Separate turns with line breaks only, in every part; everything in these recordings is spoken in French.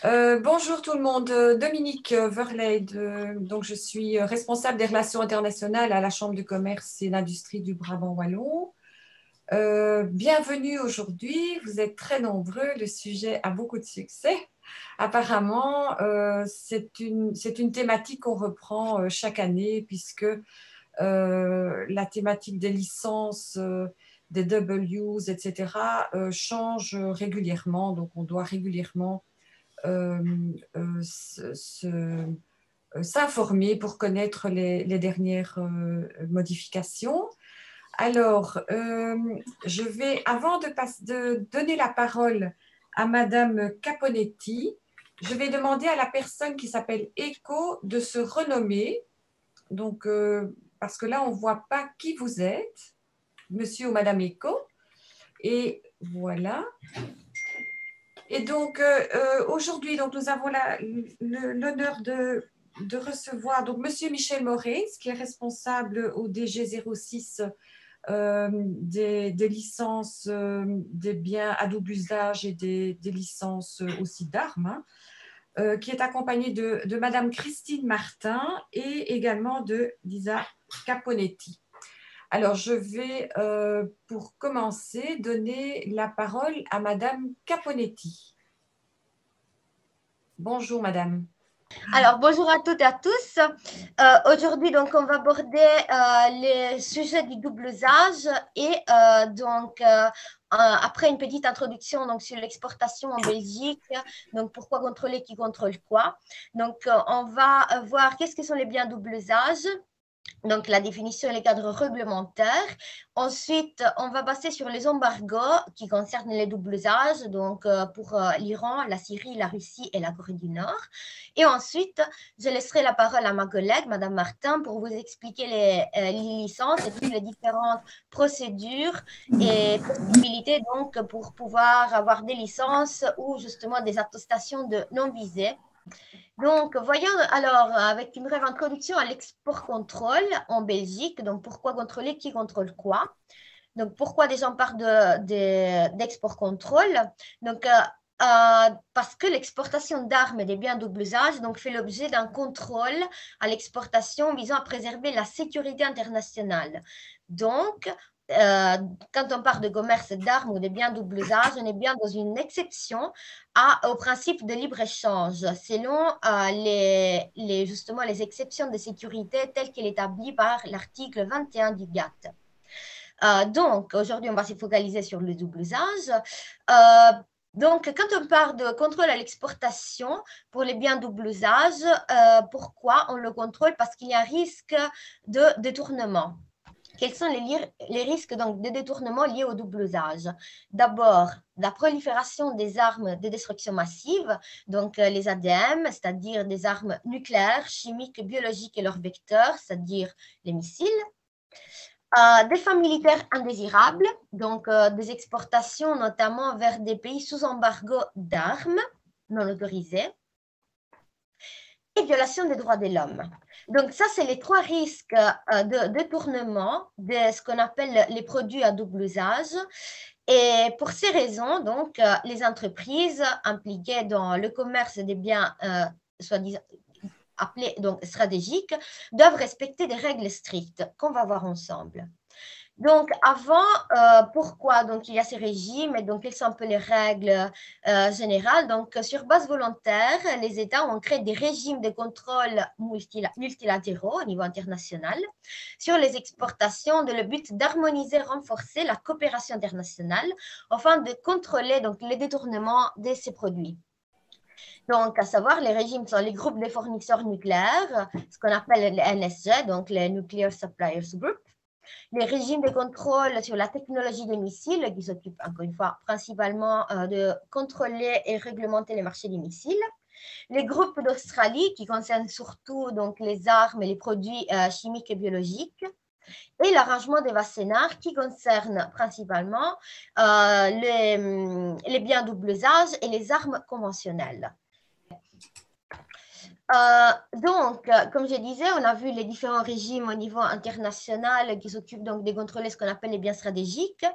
Bonjour tout le monde, Dominique Verleid. Donc je suis responsable des relations internationales à la Chambre de commerce et d'industrie du Brabant Wallon. Bienvenue aujourd'hui, vous êtes très nombreux, le sujet a beaucoup de succès. Apparemment, c'est une thématique qu'on reprend chaque année puisque la thématique des licences, des Ws, etc., change régulièrement. Donc on doit régulièrement euh, s'informer pour connaître les dernières modifications. Alors, je vais, avant de donner la parole à Madame Caponetti, je vais demander à la personne qui s'appelle Echo de se renommer. Donc, parce que là, on ne voit pas qui vous êtes, Monsieur ou Madame Echo. Et voilà. Et donc, aujourd'hui, donc, nous avons l'honneur de recevoir donc, Monsieur Michel Moraes, qui est responsable au DG06 des licences des biens à double usage et des licences aussi d'armes, hein, qui est accompagné de Madame Christine Martin et également de Lisa Caponetti. Alors, je vais, pour commencer, donner la parole à Madame Caponetti. Bonjour, Madame.
Alors, bonjour à toutes et à tous. Aujourd'hui, donc, on va aborder les sujets du double usage et après une petite introduction donc, sur l'exportation en Belgique, donc pourquoi contrôler, qui contrôle quoi. Donc, on va voir qu'est-ce que sont les biens double usage. Donc, la définition et les cadres réglementaires. Ensuite, on va passer sur les embargos qui concernent les doubles usages, donc pour l'Iran, la Syrie, la Russie et la Corée du Nord. Et ensuite, je laisserai la parole à ma collègue, Madame Martin, pour vous expliquer les licences et toutes les différentes procédures et possibilités donc pour pouvoir avoir des licences ou justement des attestations de non-visées. Donc, voyons alors avec une brève introduction à l'export-contrôle en Belgique. Donc, pourquoi contrôler, qui contrôle quoi? Donc, pourquoi des gens parlent d'export-contrôle? Donc, parce que l'exportation d'armes et des biens double usage donc, fait l'objet d'un contrôle à l'exportation visant à préserver la sécurité internationale. Donc, quand on parle de commerce d'armes ou de biens double usage, on est bien dans une exception au principe de libre-échange, selon justement les exceptions de sécurité telles qu'elles établies par l'article 21 du GATT. Donc, aujourd'hui, on va se focaliser sur le double usage. Donc, quand on parle de contrôle à l'exportation pour les biens double usage, pourquoi on le contrôle? Parce qu'il y a un risque de détournement. Quels sont les risques donc, de détournement liés au double usage? D'abord, la prolifération des armes de destruction massive, donc les ADM, c'est-à-dire des armes nucléaires, chimiques, biologiques et leurs vecteurs, c'est-à-dire les missiles. Des fins militaires indésirables, donc des exportations notamment vers des pays sous embargo d'armes non autorisées, et violation des droits de l'homme. Donc ça, c'est les trois risques de détournement de ce qu'on appelle les produits à double usage. Et pour ces raisons, donc, les entreprises impliquées dans le commerce des biens soi-disant appelés donc stratégiques doivent respecter des règles strictes qu'on va voir ensemble. Donc, avant, pourquoi donc, il y a ces régimes et donc, quelles sont un peu les règles générales? Donc, sur base volontaire, les États ont créé des régimes de contrôle multilatéraux au niveau international sur les exportations dans le but d'harmoniser, renforcer la coopération internationale afin de contrôler donc, les détournements de ces produits. Donc, à savoir, les régimes sont les groupes de fournisseurs nucléaires, ce qu'on appelle les NSG, donc les Nuclear Suppliers Group, les régimes de contrôle sur la technologie des missiles, qui s'occupent encore une fois principalement de contrôler et réglementer les marchés des missiles, les groupes d'Australie, qui concernent surtout donc, les armes et les produits chimiques et biologiques, et l'arrangement des Wassenaar, qui concerne principalement les biens double usage et les armes conventionnelles. Comme je disais, on a vu les différents régimes au niveau international qui s'occupent donc de contrôler ce qu'on appelle les biens stratégiques.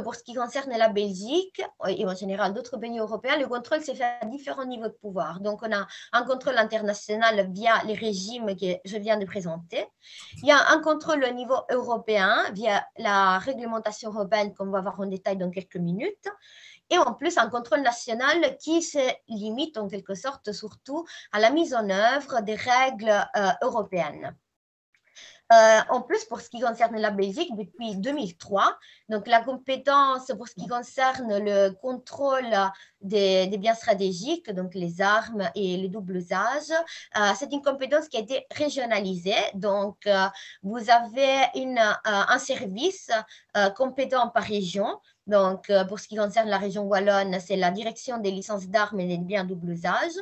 Pour ce qui concerne la Belgique et en général d'autres pays européens, le contrôle s'est fait à différents niveaux de pouvoir. Donc, on a un contrôle international via les régimes que je viens de présenter. Il y a un contrôle au niveau européen via la réglementation européenne qu'on va voir en détail dans quelques minutes. Et en plus, un contrôle national qui se limite en quelque sorte surtout à la mise en œuvre des règles européennes. En plus, pour ce qui concerne la Belgique, depuis 2003, donc la compétence pour ce qui concerne le contrôle des biens stratégiques, donc les armes et les doubles usages, c'est une compétence qui a été régionalisée. Donc, vous avez un service compétent par région. Donc, pour ce qui concerne la région wallonne, c'est la direction des licences d'armes et des biens double usage,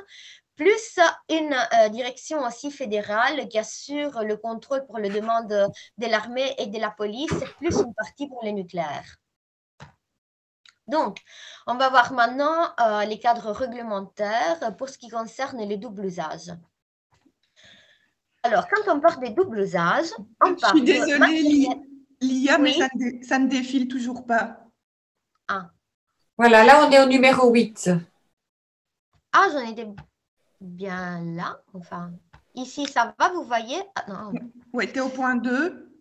plus une direction aussi fédérale qui assure le contrôle pour les demandes de l'armée et de la police, plus une partie pour les nucléaires. Donc, on va voir maintenant les cadres réglementaires pour ce qui concerne les doubles usages. Alors, quand on parle des doubles usages, on parle
Je suis désolée, Lia, oui. Mais ça ne défile toujours pas.
Ah.
Voilà, là, on est au numéro 8.
Ah, j'en étais bien là. Enfin, ici, ça va, vous voyez? Ah, non.
Oui, tu es au point 2.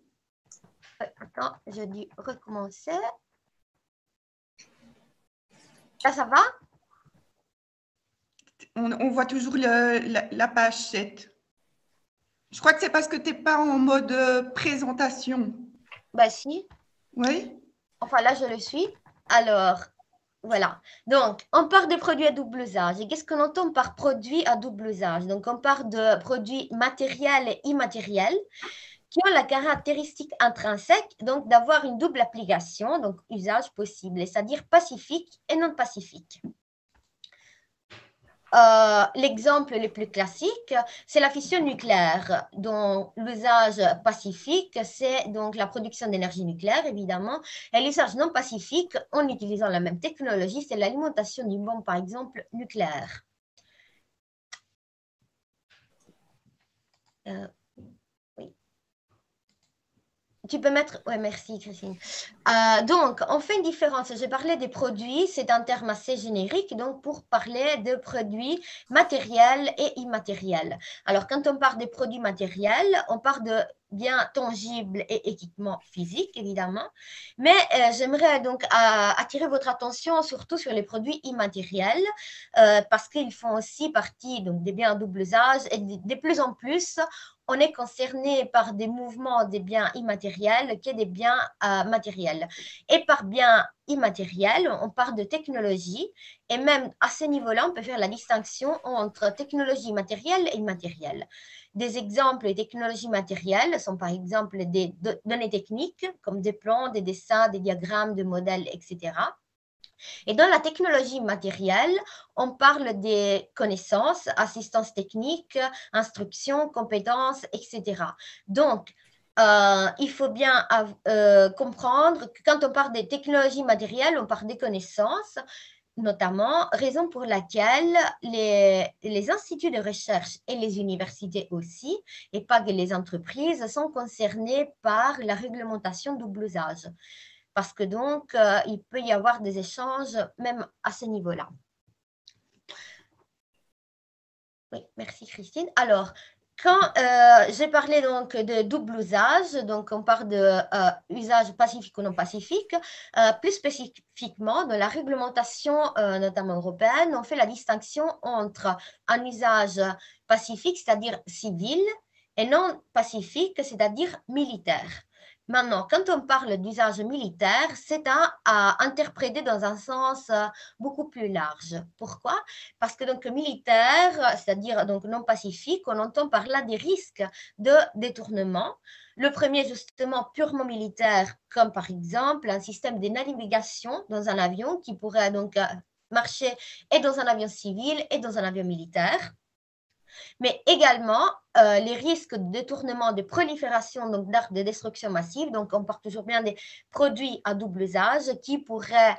Attends, je dis recommencer. Là, ça va?
On voit toujours la page 7. Je crois que c'est parce que tu n'es pas en mode présentation.
Bah si.
Oui.
Enfin, là, je le suis. Alors, voilà. Donc, on parle de produits à double usage. Et qu'est-ce qu'on entend par produits à double usage? Donc, on parle de produits matériels et immatériels qui ont la caractéristique intrinsèque, donc d'avoir une double application, donc usage possible, c'est-à-dire pacifique et non pacifique. L'exemple le plus classique, c'est la fission nucléaire, dont l'usage pacifique, c'est donc la production d'énergie nucléaire, évidemment, et l'usage non pacifique, en utilisant la même technologie, c'est l'alimentation d'une bombe, par exemple, nucléaire. Oui. Tu peux mettre… Oui, merci Christine. Donc, on fait une différence. J'ai parlé des produits, c'est un terme assez générique, donc pour parler de produits matériels et immatériels. Alors, quand on parle des produits matériels, on parle de biens tangibles et équipements physiques, évidemment. Mais j'aimerais donc attirer votre attention surtout sur les produits immatériels, parce qu'ils font aussi partie donc, des biens à double usage et de plus en plus, on est concerné par des mouvements des biens immatériels que des biens matériels. Et par biens immatériels, on parle de technologie. Et même à ce niveau-là, on peut faire la distinction entre technologie matérielle et immatérielle. Des exemples de technologies matérielles sont par exemple des données techniques, comme des plans, des dessins, des diagrammes, des modèles, etc. Et dans la technologie matérielle, on parle des connaissances, assistance technique, instruction, compétences, etc. Donc, il faut bien comprendre que quand on parle des technologies matérielles, on parle des connaissances, notamment, raison pour laquelle les instituts de recherche et les universités aussi, et pas que les entreprises, sont concernés par la réglementation double usage. Parce que donc, il peut y avoir des échanges même à ce niveau-là. Oui, merci Christine. Alors, quand j'ai parlé donc de double usage, donc on parle de usage pacifique ou non pacifique, plus spécifiquement dans la réglementation notamment européenne, on fait la distinction entre un usage pacifique, c'est-à-dire civil, et non pacifique, c'est-à-dire militaire. Maintenant, quand on parle d'usage militaire, c'est à interpréter dans un sens beaucoup plus large. Pourquoi? Parce que donc militaire, c'est-à-dire donc non pacifique, on entend par là des risques de détournement. Le premier, justement, purement militaire, comme par exemple un système de navigation dans un avion qui pourrait donc marcher et dans un avion civil et dans un avion militaire. mais également les risques de détournement, de prolifération d'armes de destruction massive. Donc, on parle toujours bien des produits à double usage qui pourraient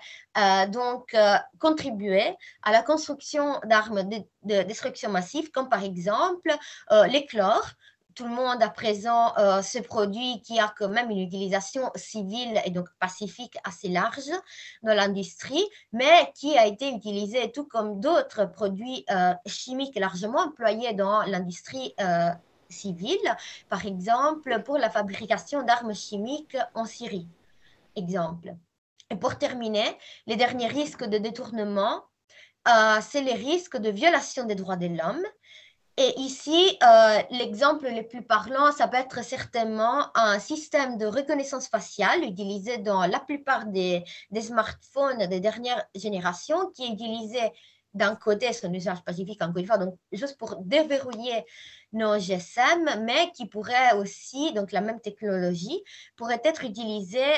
contribuer à la construction d'armes de destruction massive, comme par exemple les chlores. Tout le monde à présent ce produit qui a quand même une utilisation civile et donc pacifique assez large dans l'industrie, mais qui a été utilisé tout comme d'autres produits chimiques largement employés dans l'industrie civile, par exemple pour la fabrication d'armes chimiques en Syrie, exemple. Et pour terminer, les derniers risques de détournement, c'est les risques de violation des droits de l'homme. Et ici, l'exemple le plus parlant, ça peut être certainement un système de reconnaissance faciale utilisé dans la plupart des smartphones des dernières générations, qui est utilisé d'un côté son usage pacifique, encore une fois, donc juste pour déverrouiller nos GSM, mais qui pourrait aussi, donc la même technologie, pourrait être utilisée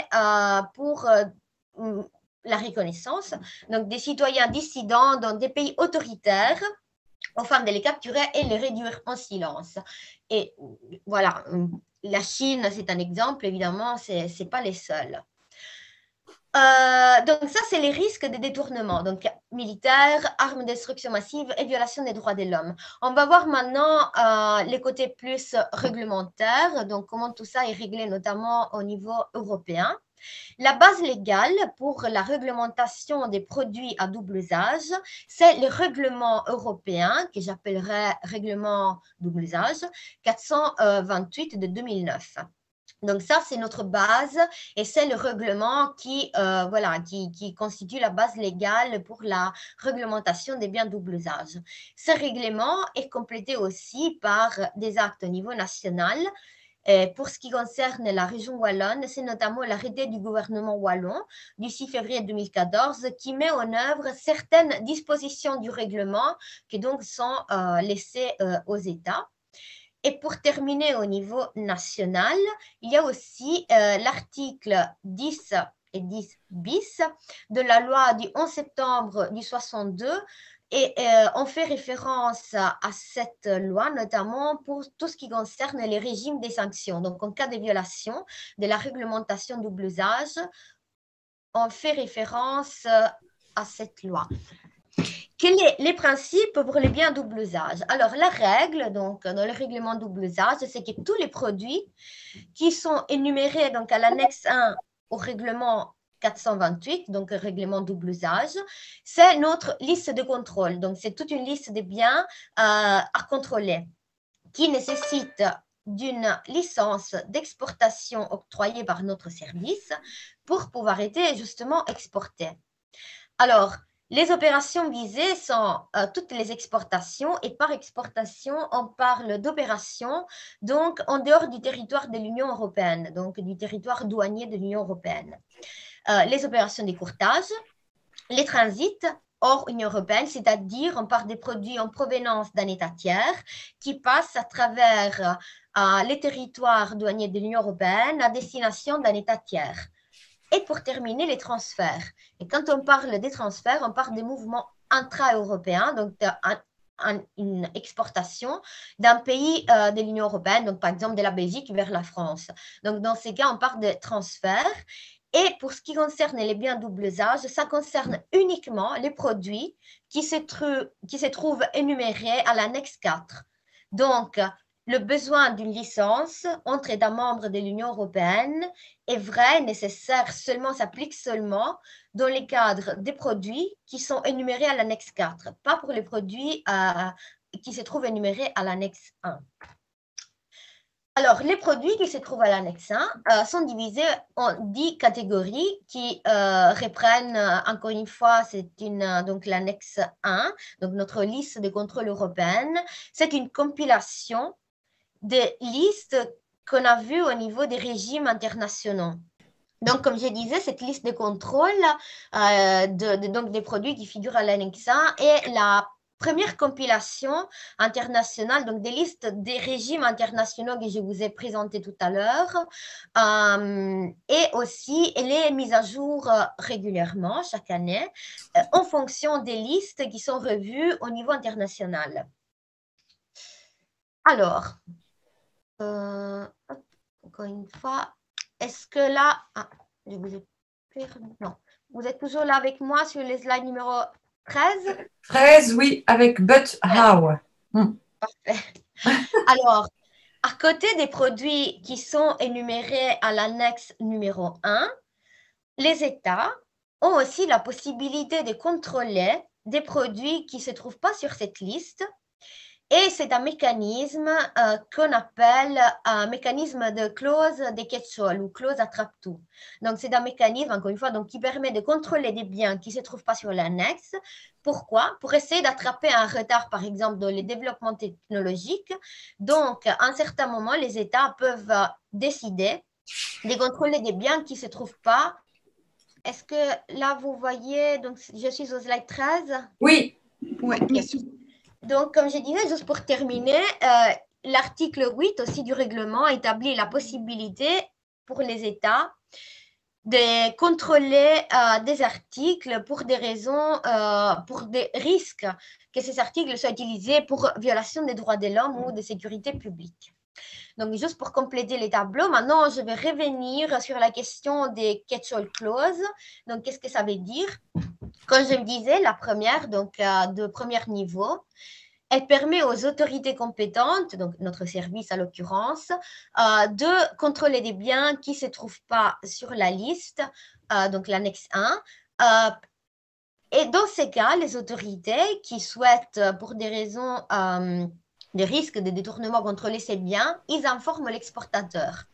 pour la reconnaissance, donc des citoyens dissidents dans des pays autoritaires, afin de les capturer et les réduire en silence. Et voilà, la Chine, c'est un exemple, évidemment, ce n'est pas les seuls. Donc ça, c'est les risques de détournement, donc militaire, armes de destruction massive et violation des droits de l'homme. On va voir maintenant les côtés plus réglementaires, donc comment tout ça est réglé notamment au niveau européen. La base légale pour la réglementation des produits à double usage, c'est le règlement européen, que j'appellerais règlement double usage, 428 de 2009. Donc ça, c'est notre base et c'est le règlement qui constitue la base légale pour la réglementation des biens double usage. Ce règlement est complété aussi par des actes au niveau national. Pour ce qui concerne la région wallonne, c'est notamment l'arrêté du gouvernement wallon du 6 février 2014 qui met en œuvre certaines dispositions du règlement qui donc sont laissées aux États. Et pour terminer au niveau national, il y a aussi l'article 10 et 10 bis de la loi du 11 septembre du 62. Et on fait référence à cette loi, notamment pour tout ce qui concerne les régimes des sanctions. Donc, en cas de violation de la réglementation double usage, on fait référence à cette loi. Quels sont les principes pour les biens double usage? Alors, la règle, donc, dans le règlement double usage, c'est que tous les produits qui sont énumérés donc, à l'annexe 1 au règlement 428, donc règlement double usage, c'est notre liste de contrôle. Donc, c'est toute une liste de biens à contrôler qui nécessite d'une licence d'exportation octroyée par notre service pour pouvoir être justement exportés. Alors, les opérations visées sont toutes les exportations et par exportation, on parle d'opérations donc en dehors du territoire de l'Union européenne, donc du territoire douanier de l'Union européenne. Les opérations de courtage, les transits hors Union européenne, c'est-à-dire on parle des produits en provenance d'un État tiers qui passent à travers les territoires douaniers de l'Union européenne à destination d'un État tiers. Et pour terminer, les transferts. Et quand on parle des transferts, on parle des mouvements intra-européens, donc une exportation d'un pays de l'Union européenne, donc par exemple de la Belgique vers la France. Donc dans ces cas, on parle de transferts. Et pour ce qui concerne les biens double usage, ça concerne uniquement les produits qui se trouvent énumérés à l'annexe 4. Donc, le besoin d'une licence entre États membres de l'Union européenne est vrai, nécessaire, s'applique seulement dans les cadres des produits qui sont énumérés à l'annexe 4, pas pour les produits qui se trouvent énumérés à l'annexe 1. Alors, les produits qui se trouvent à l'annexe 1 sont divisés en 10 catégories qui reprennent, encore une fois, c'est donc l'annexe 1, donc notre liste de contrôle européenne. C'est une compilation des listes qu'on a vues au niveau des régimes internationaux. Donc, comme je disais, cette liste de contrôle donc des produits qui figurent à l'annexe 1 est la première compilation internationale, donc des listes des régimes internationaux que je vous ai présentés tout à l'heure. Et aussi, elle est mise à jour régulièrement, chaque année, en fonction des listes qui sont revues au niveau international. Alors, encore une fois, est-ce que là, je vous ai perdu, non, vous êtes toujours là avec moi sur les slides numéro 13?
13, oui, avec but how.
Parfait. Alors, à côté des produits qui sont énumérés à l'annexe numéro 1, les États ont aussi la possibilité de contrôler des produits qui ne se trouvent pas sur cette liste. Et c'est un mécanisme qu'on appelle un mécanisme de clause des catch-all ou clause attrape-tout. Donc, c'est un mécanisme, encore une fois, donc, qui permet de contrôler des biens qui ne se trouvent pas sur l'annexe. Pourquoi? Pour essayer d'attraper un retard, par exemple, dans les développements technologiques. Donc, à un certain moment, les États peuvent décider de contrôler des biens qui ne se trouvent pas. Est-ce que là, vous voyez, donc je suis au slide 13?
Oui.
Oui,
okay. Donc, comme je disais, juste pour terminer, l'article 8 aussi du règlement établit la possibilité pour les États de contrôler des articles pour des raisons, pour des risques que ces articles soient utilisés pour violation des droits de l'homme ou de sécurité publique. Donc, juste pour compléter les tableaux, maintenant, je vais revenir sur la question des catch-all clauses. Donc, qu'est-ce que ça veut dire? Comme je le disais, la première, donc de premier niveau, elle permet aux autorités compétentes, donc notre service à l'occurrence, de contrôler des biens qui ne se trouvent pas sur la liste, donc l'annexe 1. Et dans ces cas, les autorités qui souhaitent, pour des raisons de risque de détournement, contrôler ces biens, ils informent l'exportateur.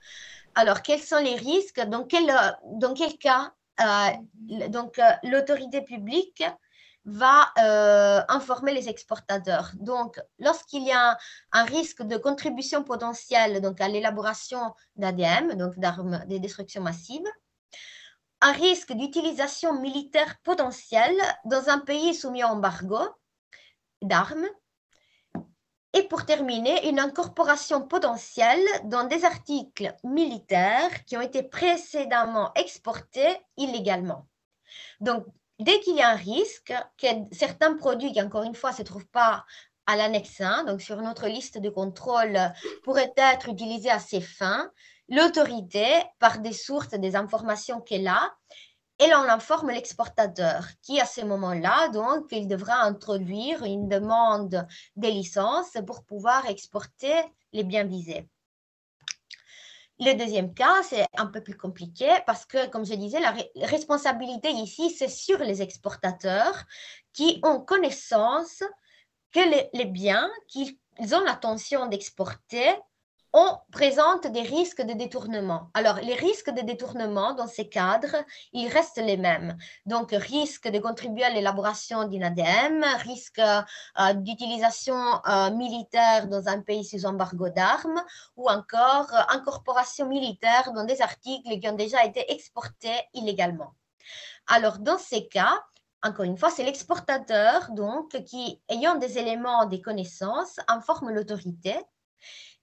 Alors, quels sont les risques? Dans quel cas l'autorité publique va informer les exportateurs. Donc, lorsqu'il y a un risque de contribution potentielle donc à l'élaboration d'ADM, donc d'armes de destruction massive, un risque d'utilisation militaire potentielle dans un pays soumis à embargo d'armes, et pour terminer, une incorporation potentielle dans des articles militaires qui ont été précédemment exportés illégalement. Donc, dès qu'il y a un risque que certains produits qui, encore une fois, ne se trouvent pas à l'annexe 1, donc sur notre liste de contrôle, pourraient être utilisés à ces fins, l'autorité, par des sources, des informations qu'elle a, elle en informe l'exportateur qui, à ce moment-là, donc, il devra introduire une demande de licence pour pouvoir exporter les biens visés. Le deuxième cas, c'est un peu plus compliqué parce que, comme je disais, la responsabilité ici, c'est sur les exportateurs qui ont connaissance que les biens qu'ils ont l'intention d'exporter présentent des risques de détournement. Alors, les risques de détournement dans ces cadres, ils restent les mêmes. Donc, risque de contribuer à l'élaboration d'une ADM, risque d'utilisation militaire dans un pays sous embargo d'armes, ou encore incorporation militaire dans des articles qui ont déjà été exportés illégalement. Alors, dans ces cas, encore une fois, c'est l'exportateur donc qui, ayant des éléments, des connaissances, informe l'autorité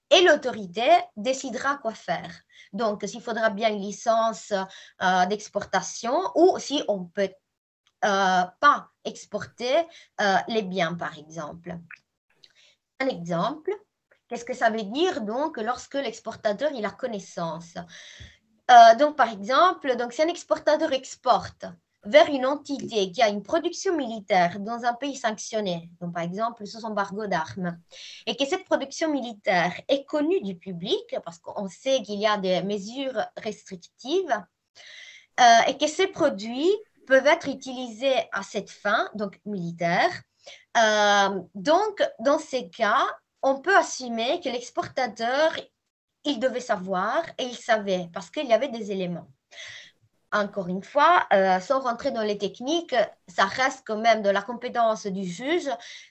et l'autorité décidera quoi faire. Donc, s'il faudra bien une licence d'exportation ou si on ne peut pas exporter les biens, par exemple. Un exemple, qu'est-ce que ça veut dire donc lorsque l'exportateur il a connaissance? Donc, par exemple, donc, si un exportateur exporte vers une entité qui a une production militaire dans un pays sanctionné, donc par exemple sous embargo d'armes, et que cette production militaire est connue du public, parce qu'on sait qu'il y a des mesures restrictives, et que ces produits peuvent être utilisés à cette fin, donc militaire. Donc, dans ces cas, on peut assumer que l'exportateur, il devait savoir et il savait parce qu'il y avait des éléments. Encore une fois, sans rentrer dans les techniques, ça reste quand même de la compétence du juge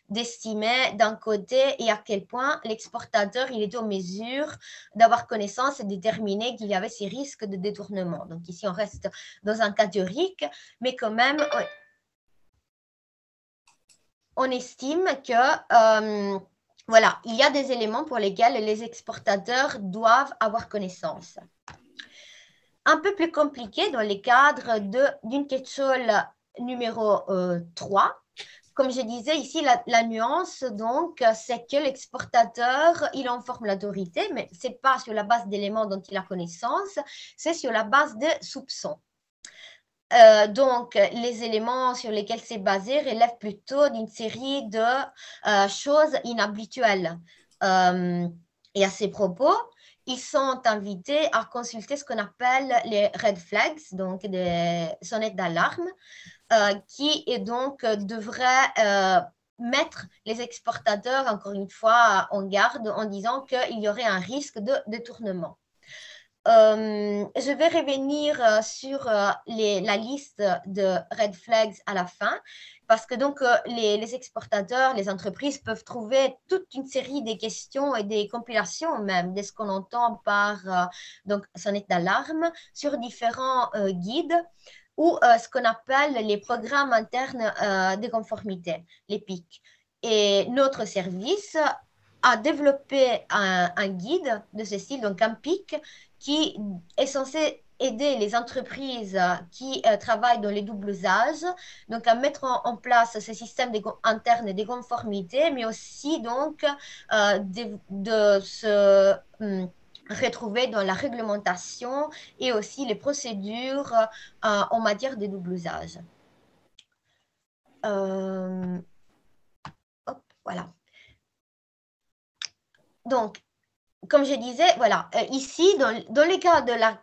d'estimer d'un côté et à quel point l'exportateur il est en mesure d'avoir connaissance et de déterminer qu'il y avait ces risques de détournement. Donc ici, on reste dans un cas théorique, mais quand même, on estime que voilà, il y a des éléments pour lesquels les exportateurs doivent avoir connaissance. Un peu plus compliqué dans les cadres d'une catch-all numéro 3, comme je disais ici, la nuance, donc, c'est que l'exportateur, il informe l'autorité, mais ce n'est pas sur la base d'éléments dont il a connaissance, c'est sur la base de soupçons. Donc, les éléments sur lesquels c'est basé relèvent plutôt d'une série de choses inhabituelles. Et à ces propos, ils sont invités à consulter ce qu'on appelle les red flags, donc des sonnettes d'alarme, qui donc devraient mettre les exportateurs, encore une fois, en garde en disant qu'il y aurait un risque de détournement. Je vais revenir sur la liste de red flags à la fin, parce que donc les exportateurs, les entreprises peuvent trouver toute une série de questions et des compilations même de ce qu'on entend par donc sonnette d'alarme sur différents guides ou ce qu'on appelle les programmes internes de conformité, les PIC. Et notre service a développé un guide de ce style, donc un PIC, qui est censé aider les entreprises qui travaillent dans les doubles usages, donc à mettre en place ce système interne de conformité, mais aussi donc de se retrouver dans la réglementation et aussi les procédures en matière de double usage. Hop, voilà. Donc, comme je disais, voilà, ici, dans le cas de la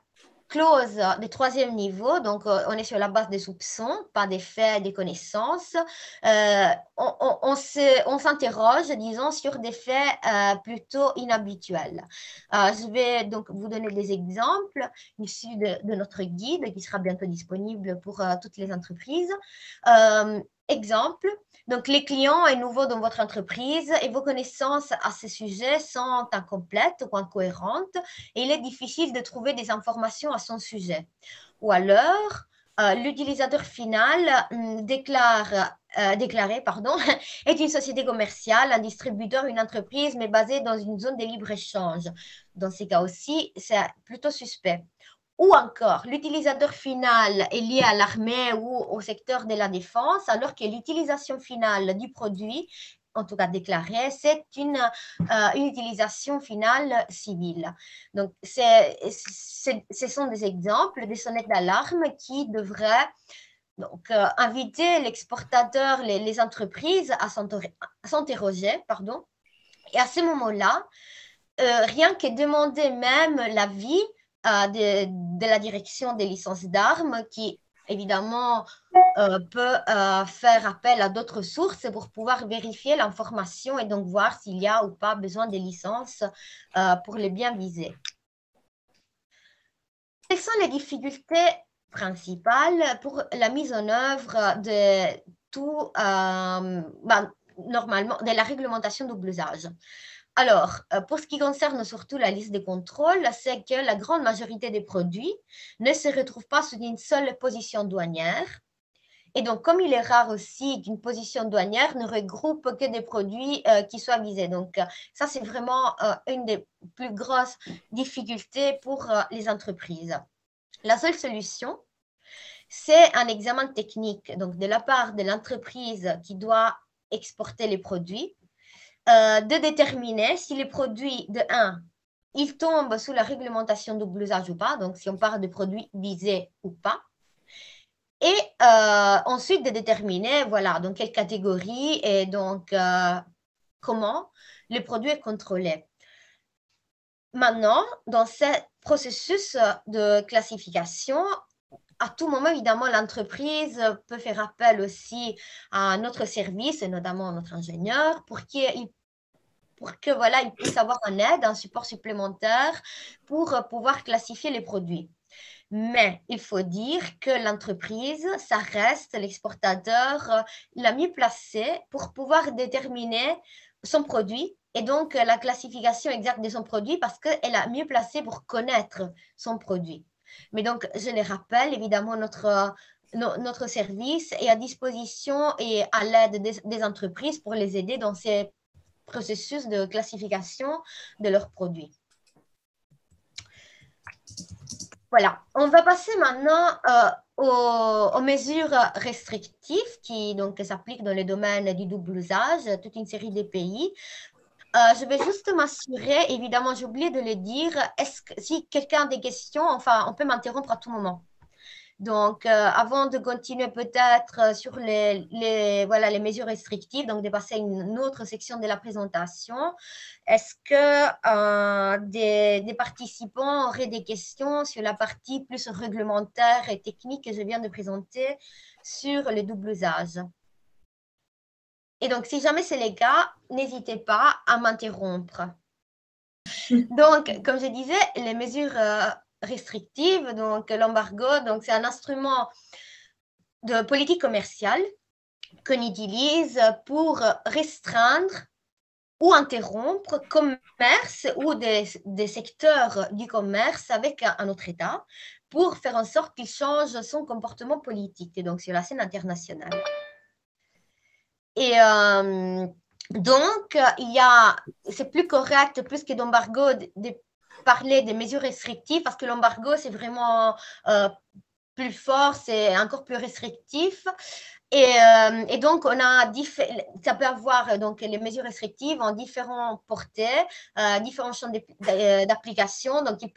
clause de troisième niveau, donc on est sur la base des soupçons, pas des faits, des connaissances, on s'interroge, disons, sur des faits plutôt inhabituels. Je vais donc vous donner des exemples issus de notre guide qui sera bientôt disponible pour toutes les entreprises. Exemple, donc les clients est nouveau dans votre entreprise et vos connaissances à ce sujet sont incomplètes ou incohérentes et il est difficile de trouver des informations à son sujet. Ou alors, l'utilisateur final déclaré est une société commerciale, un distributeur, une entreprise, mais basée dans une zone de libre-échange. Dans ces cas aussi, c'est plutôt suspect. Ou encore, l'utilisateur final est lié à l'armée ou au secteur de la défense, alors que l'utilisation finale du produit, en tout cas déclarée, c'est une utilisation finale civile. Donc, ce sont des exemples, des sonnettes d'alarme qui devraient donc, inviter l'exportateur, les entreprises à s'interroger, et à ce moment-là, rien que demander même l'avis de la direction des licences d'armes qui, évidemment, peut faire appel à d'autres sources pour pouvoir vérifier l'information et donc voir s'il y a ou pas besoin de licences pour les biens visés. Quelles sont les difficultés principales pour la mise en œuvre de tout, normalement, de la réglementation double usage? Alors, pour ce qui concerne surtout la liste des contrôles, c'est que la grande majorité des produits ne se retrouvent pas sous une seule position douanière. Et donc, comme il est rare aussi qu'une position douanière ne regroupe que des produits qui soient visés. Donc, ça, c'est vraiment une des plus grosses difficultés pour les entreprises. La seule solution, c'est un examen technique, donc de la part de l'entreprise qui doit exporter les produits, de déterminer si les produits, de 1, ils tombent sous la réglementation double usage ou pas, donc si on parle de produits visés ou pas. Et ensuite de déterminer, voilà, dans quelle catégorie et donc comment le produit est contrôlé. Maintenant, dans ce processus de classification, à tout moment, évidemment, l'entreprise peut faire appel aussi à notre service, et notamment à notre ingénieur, pour que voilà, il puisse avoir un aide, un support supplémentaire pour pouvoir classifier les produits. Mais il faut dire que l'entreprise, ça reste l'exportateur la mieux placée pour pouvoir déterminer son produit et donc la classification exacte de son produit parce qu'elle est la mieux placée pour connaître son produit. Mais donc, je les rappelle, évidemment, notre service est à disposition et à l'aide des entreprises pour les aider dans ces processus de classification de leurs produits. Voilà, on va passer maintenant aux mesures restrictives qui donc s'appliquent dans le domaine du double usage, toute une série de pays. Je vais juste m'assurer, évidemment, j'ai oublié de le dire, si quelqu'un a des questions, enfin, on peut m'interrompre à tout moment. Donc, avant de continuer peut-être sur voilà, les mesures restrictives, donc de passer à une autre section de la présentation, est-ce que des participants auraient des questions sur la partie plus réglementaire et technique que je viens de présenter sur le double usage? Et donc, si jamais c'est le cas, n'hésitez pas à m'interrompre. Donc, comme je disais, les mesures restrictives, donc l'embargo, donc c'est un instrument de politique commerciale qu'on utilise pour restreindre ou interrompre commerce ou des secteurs du commerce avec un autre État pour faire en sorte qu'il change son comportement politique, donc sur la scène internationale. Et donc, c'est plus correct, plus que d'embargo, de parler des mesures restrictives parce que l'embargo, c'est vraiment plus fort, c'est encore plus restrictif. Et donc, ça peut avoir donc, les mesures restrictives en différentes portées, différents champs d'application. Donc, ils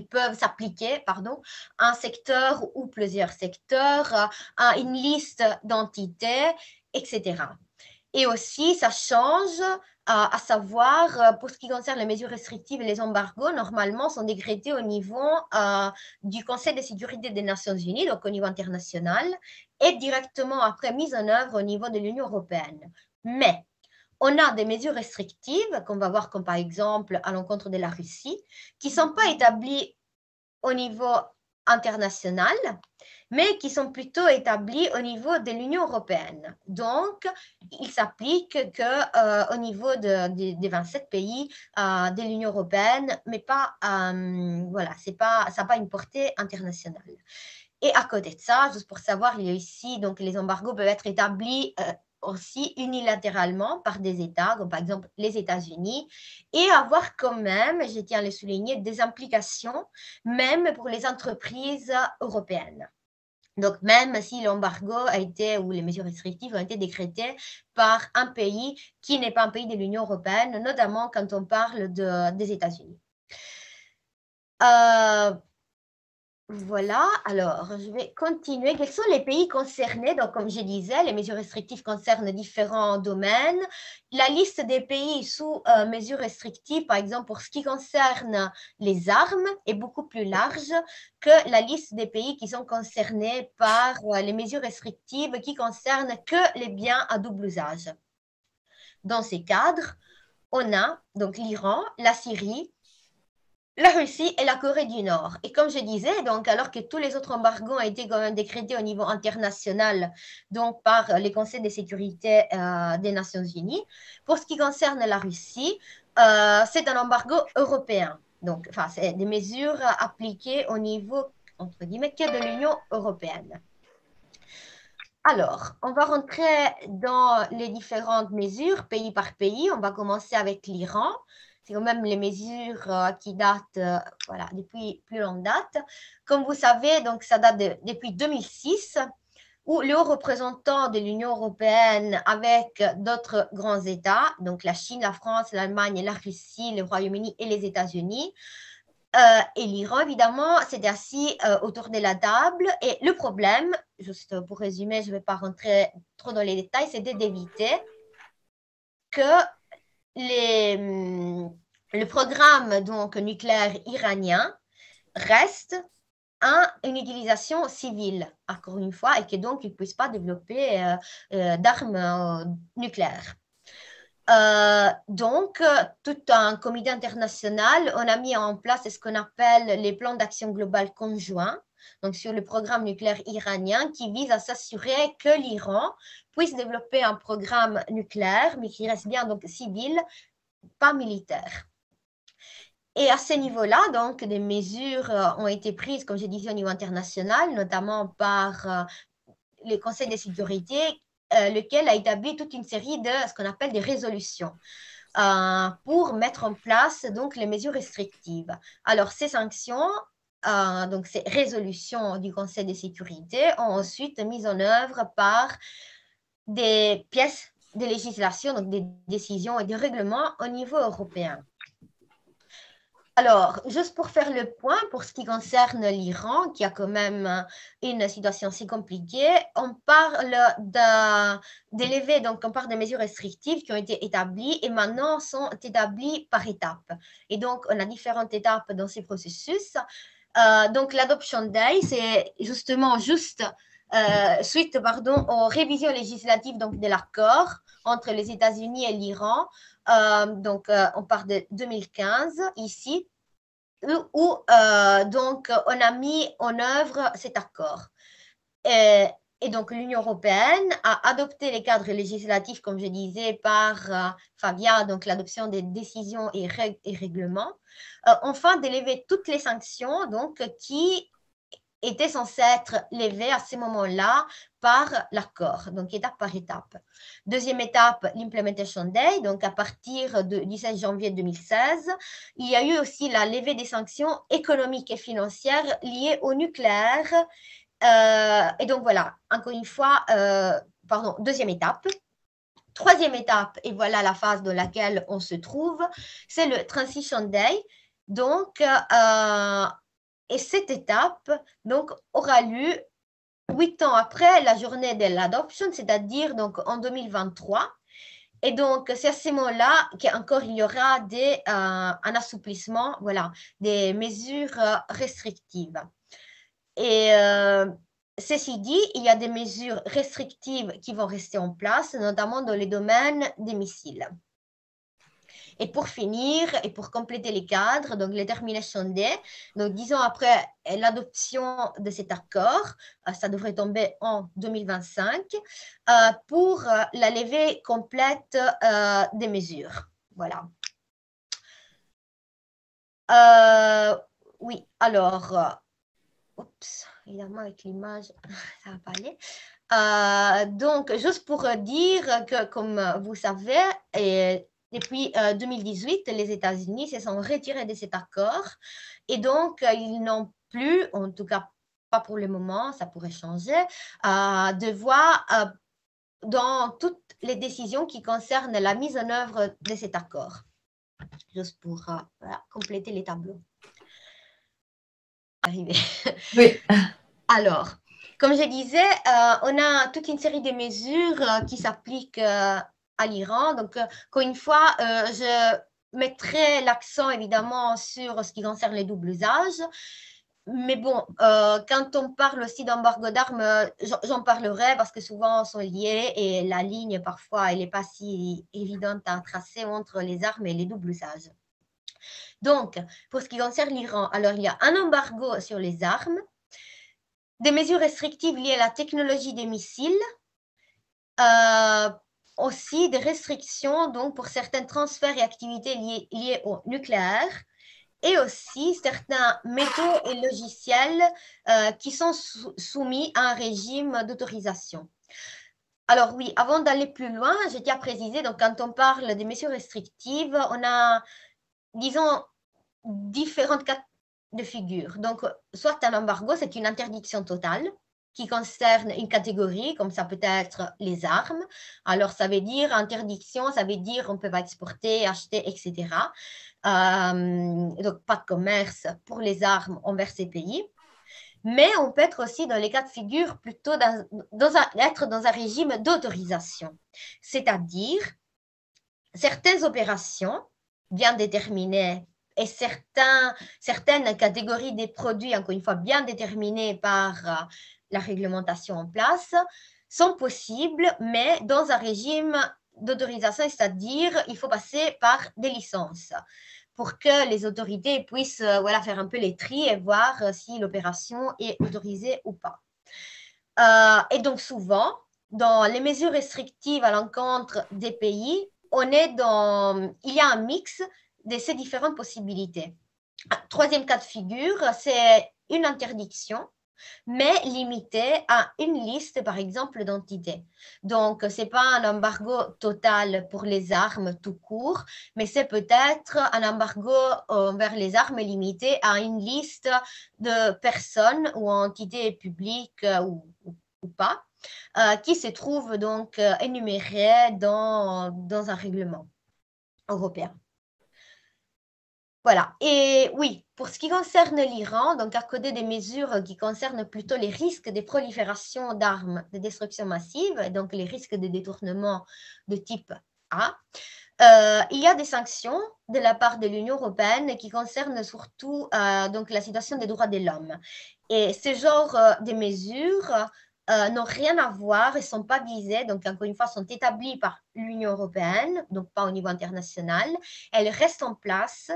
peuvent s'appliquer, à un secteur ou plusieurs secteurs, à une liste d'entités, etc. Et aussi, ça change, à savoir, pour ce qui concerne les mesures restrictives et les embargos, normalement, sont décrétés au niveau du Conseil de sécurité des Nations Unies, donc au niveau international, et directement après mise en œuvre au niveau de l'Union européenne. Mais on a des mesures restrictives, qu'on va voir comme par exemple à l'encontre de la Russie, qui ne sont pas établies au niveau international, mais qui sont plutôt établies au niveau de l'Union européenne. Donc, ils s'appliquent qu'au niveau des 27 pays de l'Union européenne, mais pas, voilà, ça n'a pas une portée internationale. Et à côté de ça, juste pour savoir, il y a ici, donc les embargos peuvent être établis aussi unilatéralement par des États, comme par exemple les États-Unis, et avoir quand même, je tiens à le souligner, des implications, même pour les entreprises européennes. Donc, même si l'embargo a été, ou les mesures restrictives ont été décrétées par un pays qui n'est pas un pays de l'Union européenne, notamment quand on parle des États-Unis. Voilà, alors je vais continuer. Quels sont les pays concernés? Donc, comme je disais, les mesures restrictives concernent différents domaines. La liste des pays sous mesures restrictives, par exemple, pour ce qui concerne les armes, est beaucoup plus large que la liste des pays qui sont concernés par les mesures restrictives qui concernent que les biens à double usage. Dans ces cadres, on a donc l'Iran, la Syrie, la Russie et la Corée du Nord. Et comme je disais, donc, alors que tous les autres embargos ont été quand même décrétés au niveau international, donc par les conseils de sécurité des Nations Unies, pour ce qui concerne la Russie, c'est un embargo européen. Donc, enfin, c'est des mesures appliquées au niveau, entre guillemets, que de l'Union européenne. Alors, on va rentrer dans les différentes mesures, pays par pays. On va commencer avec l'Iran. C'est quand même les mesures qui datent voilà, depuis plus longue date. Comme vous savez, donc, ça date depuis 2006, où le haut représentant de l'Union européenne avec d'autres grands États, donc la Chine, la France, l'Allemagne, la Russie, le Royaume-Uni et les États-Unis, et l'Iran, évidemment, s'est assis autour de la table. Et le problème, juste pour résumer, je ne vais pas rentrer trop dans les détails, c'était d'éviter que le programme donc, nucléaire iranien reste une utilisation civile, encore une fois, et que donc il ne puisse pas développer d'armes nucléaires. Donc, tout un comité international, on a mis en place ce qu'on appelle les plans d'action globale conjoints, donc sur le programme nucléaire iranien, qui vise à s'assurer que l'Iran puisse développer un programme nucléaire, mais qui reste bien donc civil, pas militaire. Et à ce niveau-là, donc, des mesures ont été prises, comme je disais, au niveau international, notamment par le Conseil de sécurité, lequel a établi toute une série de ce qu'on appelle des résolutions. pour mettre en place donc les mesures restrictives. Alors, ces sanctions, donc ces résolutions du Conseil de sécurité, ont ensuite mis en œuvre par des pièces de législation, donc des décisions et des règlements au niveau européen. Alors, juste pour faire le point, pour ce qui concerne l'Iran, qui a quand même une situation assez compliquée, on parle d'élever, donc on parle des mesures restrictives qui ont été établies et maintenant sont établies par étapes. Et donc, on a différentes étapes dans ces processus. Donc, l'Adoption Day, c'est justement suite aux révisions législatives donc, de l'accord entre les États-Unis et l'Iran. On parle de 2015 ici, où donc on a mis en œuvre cet accord. Et donc l'Union européenne a adopté les cadres législatifs, comme je disais, via donc l'adoption des décisions et règlements, enfin d'élever toutes les sanctions donc qui était censé être levé à ce moment-là par l'accord, donc étape par étape. Deuxième étape, l'Implementation Day, donc à partir du 16 janvier 2016, il y a eu aussi la levée des sanctions économiques et financières liées au nucléaire. Et donc voilà, encore une fois, deuxième étape. Troisième étape, et voilà la phase dans laquelle on se trouve, c'est le Transition Day. Donc, et cette étape donc, aura lieu 8 ans après la journée de l'adoption, c'est-à-dire donc, en 2023. Et donc, c'est à ce moment-là qu'encore il y aura un assouplissement, voilà, des mesures restrictives. Et ceci dit, il y a des mesures restrictives qui vont rester en place, notamment dans les domaines des missiles. Et pour finir, et pour compléter les cadres, donc les Termination Day, donc 10 ans après l'adoption de cet accord, ça devrait tomber en 2025, pour la levée complète des mesures. Voilà. Oui, alors, évidemment avec l'image, ça va pas aller. Donc, juste pour dire que, comme vous savez, depuis 2018, les États-Unis se sont retirés de cet accord et donc ils n'ont plus, en tout cas pas pour le moment, ça pourrait changer, de voix dans toutes les décisions qui concernent la mise en œuvre de cet accord. Juste pour compléter les tableaux.
Oui.
Alors, comme je disais, on a toute une série de mesures qui s'appliquent à l'Iran. Donc, encore une fois, je mettrai l'accent évidemment sur ce qui concerne les doubles usages. Mais bon, quand on parle aussi d'embargo d'armes, j'en parlerai parce que souvent ils sont liés et la ligne parfois elle n'est pas si évidente à tracer entre les armes et les doubles usages. Donc, pour ce qui concerne l'Iran, alors il y a un embargo sur les armes, des mesures restrictives liées à la technologie des missiles, aussi des restrictions donc, pour certains transferts et activités liées au nucléaire, et aussi certains métaux et logiciels qui sont soumis à un régime d'autorisation. Alors oui, avant d'aller plus loin, je tiens à préciser, donc quand on parle des mesures restrictives, on a, disons, différentes cas de figure. Donc, soit un embargo, c'est une interdiction totale qui concerne une catégorie, comme ça peut être les armes. Alors, ça veut dire interdiction, ça veut dire on ne peut pas exporter, acheter, etc. Donc, pas de commerce pour les armes envers ces pays. Mais on peut être aussi dans les cas de figure plutôt être dans un régime d'autorisation. C'est-à-dire, certaines opérations bien déterminées et certaines catégories des produits, encore une fois, bien déterminées par la réglementation en place, sont possibles, mais dans un régime d'autorisation, c'est-à-dire il faut passer par des licences pour que les autorités puissent faire un peu les tris et voir si l'opération est autorisée ou pas. Et donc souvent, dans les mesures restrictives à l'encontre des pays, il y a un mix de ces différentes possibilités. Troisième cas de figure, c'est une interdiction mais limité à une liste, par exemple, d'entités. Donc, ce n'est pas un embargo total pour les armes tout court, mais c'est peut-être un embargo vers les armes limité à une liste de personnes ou entités publiques ou pas, qui se trouvent donc énumérées dans un règlement européen. Voilà. Et oui, pour ce qui concerne l'Iran, donc à côté des mesures qui concernent plutôt les risques de prolifération d'armes de destruction massive, et donc les risques de détournement de type A, il y a des sanctions de la part de l'Union européenne qui concernent surtout donc la situation des droits de l'homme. Et ce genre de mesures n'ont rien à voir et ne sont pas visées, donc encore une fois, sont établies par l'Union européenne, donc pas au niveau international. Elles restent en place.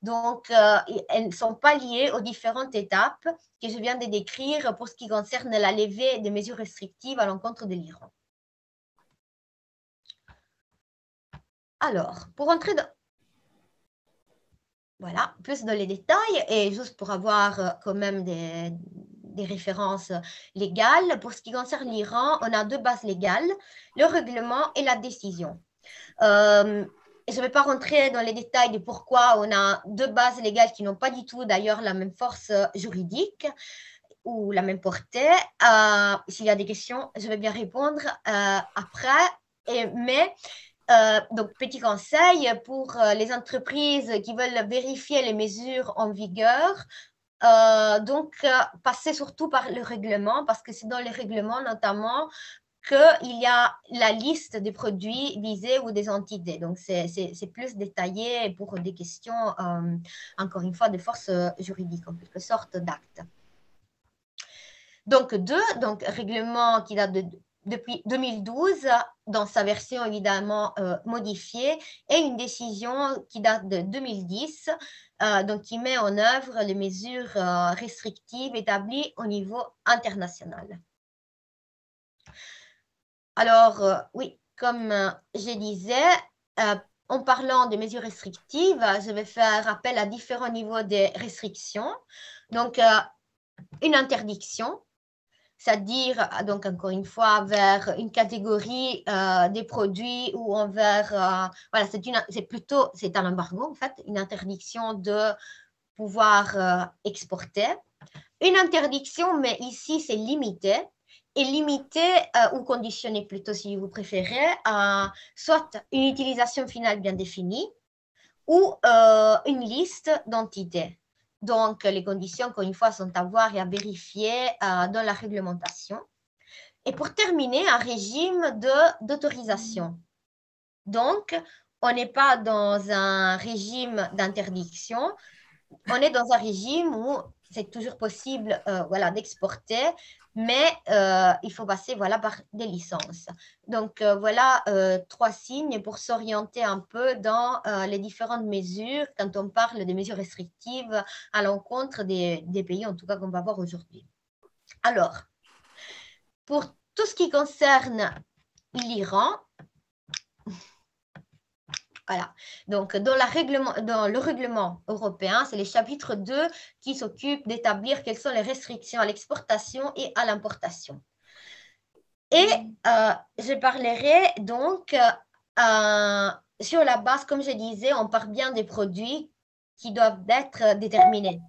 Donc, elles ne sont pas liées aux différentes étapes que je viens de décrire pour ce qui concerne la levée des mesures restrictives à l'encontre de l'Iran. Alors, pour entrer voilà, plus dans les détails et juste pour avoir quand même des références légales, pour ce qui concerne l'Iran, on a deux bases légales, le règlement et la décision. Je ne vais pas rentrer dans les détails de pourquoi on a deux bases légales qui n'ont pas du tout d'ailleurs la même force juridique ou la même portée. S'il y a des questions, je vais bien répondre après. Donc, petit conseil pour les entreprises qui veulent vérifier les mesures en vigueur. Passez surtout par le règlement parce que c'est dans le règlement notamment qu'il y a la liste des produits visés ou des entités. Donc, c'est plus détaillé pour des questions, encore une fois, de force juridique, en quelque sorte d'acte. Donc, règlement qui date depuis 2012, dans sa version évidemment modifiée, et une décision qui date de 2010, donc qui met en œuvre les mesures restrictives établies au niveau international. Alors, oui, comme je disais, en parlant de mesures restrictives, je vais faire appel à différents niveaux de restrictions. Donc, une interdiction, c'est-à-dire, donc encore une fois, vers une catégorie des produits ou envers, voilà, c'est un embargo en fait, une interdiction de pouvoir exporter. Une interdiction, mais ici c'est limité, et limité ou conditionné plutôt si vous préférez, à soit une utilisation finale bien définie ou une liste d'entités. Donc, les conditions, encore une fois, sont à voir et à vérifier dans la réglementation. Et pour terminer, un régime d'autorisation. Donc, on n'est pas dans un régime d'interdiction, on est dans un régime où c'est toujours possible voilà, d'exporter, mais il faut passer voilà, par des licences. Donc, voilà trois signes pour s'orienter un peu dans les différentes mesures quand on parle des mesures restrictives à l'encontre des pays, en tout cas qu'on va voir aujourd'hui. Alors, pour tout ce qui concerne l'Iran, voilà. Donc, dans le règlement européen, c'est le chapitre 2 qui s'occupe d'établir quelles sont les restrictions à l'exportation et à l'importation. Et je parlerai donc sur la base, comme je disais, on part bien des produits qui doivent être déterminés.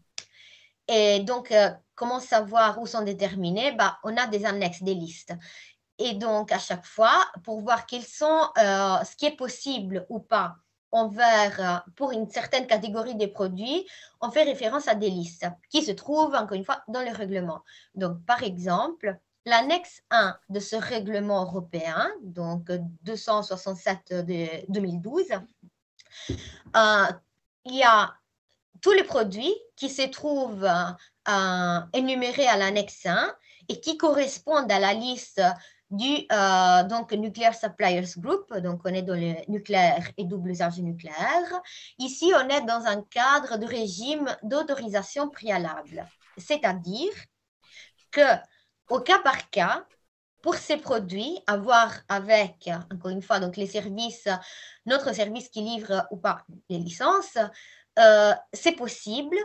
Et donc, comment savoir où sont déterminés? On a des annexes, des listes. Et donc, à chaque fois, pour voir quels sont ce qui est possible ou pas pour une certaine catégorie de produits, on fait référence à des listes qui se trouvent, encore une fois, dans le règlement. Donc, par exemple, l'annexe 1 de ce règlement européen, donc 267 de 2012, il y a tous les produits qui se trouvent énumérés à l'annexe 1 et qui correspondent à la liste du donc Nuclear Suppliers Group, donc on est dans le nucléaire et double usage nucléaire. Ici, on est dans un cadre de régime d'autorisation préalable, c'est-à-dire que au cas par cas, pour ces produits, à voir avec, encore une fois, donc les services, notre service qui livre ou pas les licences, c'est possible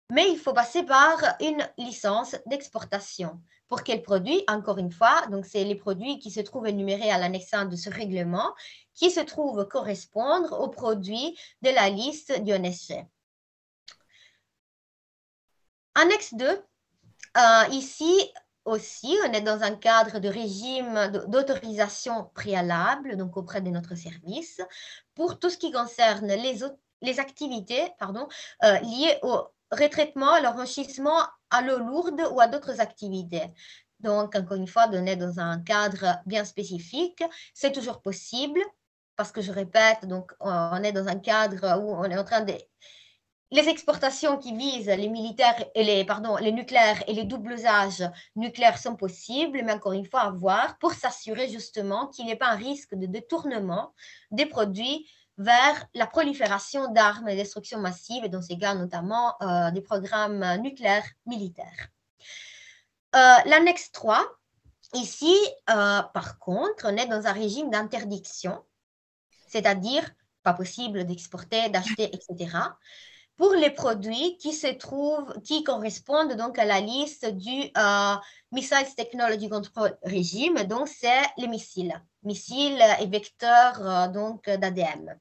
mais il faut passer par une licence d'exportation. Pour quel produit? Encore une fois, donc c'est les produits qui se trouvent énumérés à l'annexe 1 de ce règlement, qui se trouvent correspondre aux produits de la liste du NSG. Annexe 2, ici aussi, on est dans un cadre de régime d'autorisation préalable, donc auprès de notre service, pour tout ce qui concerne les activités liées au retraitement, à l'enrichissement à l'eau lourde ou à d'autres activités. Donc, encore une fois, on est dans un cadre bien spécifique. C'est toujours possible, parce que je répète, donc on est dans un cadre où on est en train de... Les exportations qui visent les militaires et les nucléaires et les doubles usages nucléaires sont possibles, mais encore une fois à voir pour s'assurer justement qu'il n'y ait pas un risque de détournement des produits vers la prolifération d'armes de destruction massive, et dans ces cas notamment des programmes nucléaires militaires. L'annexe 3, ici, par contre, on est dans un régime d'interdiction, c'est-à-dire pas possible d'exporter, d'acheter, etc., pour les produits qui correspondent donc à la liste du Missiles Technology Control Regime, donc c'est les missiles et vecteurs d'ADM.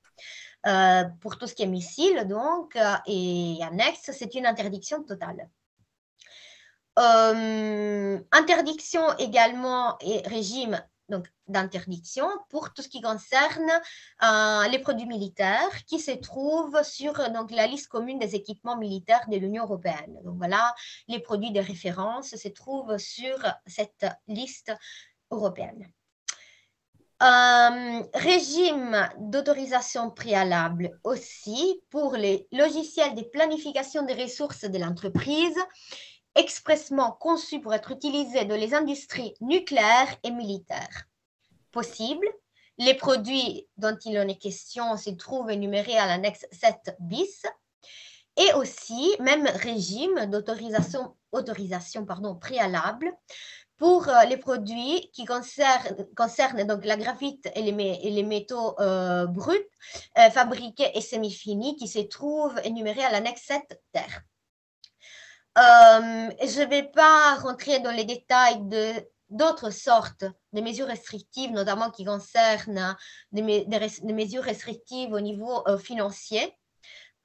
Pour tout ce qui est missiles donc et annexes, c'est une interdiction totale. Interdiction également et régime donc d'interdiction pour tout ce qui concerne les produits militaires qui se trouvent sur donc, la liste commune des équipements militaires de l'Union européenne. Donc voilà, les produits de référence se trouvent sur cette liste européenne. Régime d'autorisation préalable aussi pour les logiciels de planification des ressources de l'entreprise expressément conçus pour être utilisés dans les industries nucléaires et militaires. Possible, les produits dont il en est question se trouvent énumérés à l'annexe 7 bis, et aussi même régime d'autorisation préalable pour les produits qui concernent donc la graphite et les métaux bruts fabriqués et semi-finis qui se trouvent énumérés à l'annexe 7 terre. Je ne vais pas rentrer dans les détails d'autres sortes de mesures restrictives, notamment qui concernent des mesures restrictives au niveau financier.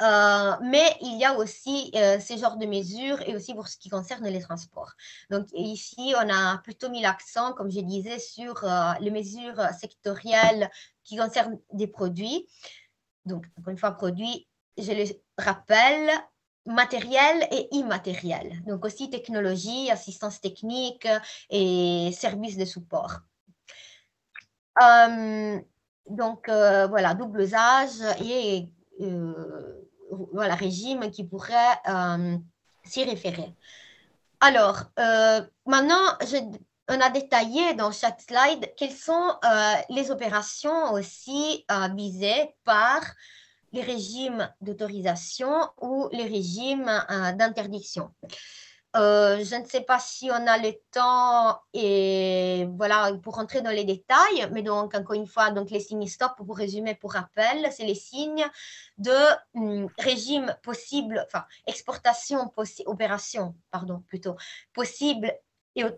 Mais il y a aussi ces genres de mesures et aussi pour ce qui concerne les transports. Donc ici, on a plutôt mis l'accent, comme je disais, sur les mesures sectorielles qui concernent des produits. Donc, encore une fois, produits, je les rappelle, matériel et immatériel. Donc aussi technologie, assistance technique et services de support. Donc voilà, double usage et voilà, régime qui pourrait s'y référer. Alors, maintenant, on a détaillé dans chaque slide quelles sont les opérations aussi visées par les régimes d'autorisation ou les régimes d'interdiction. Je ne sais pas si on a le temps et voilà pour rentrer dans les détails, mais donc encore une fois, donc les signes stop pour résumer, pour rappel, c'est les signes de régime possible, enfin exportation opération, pardon plutôt possible,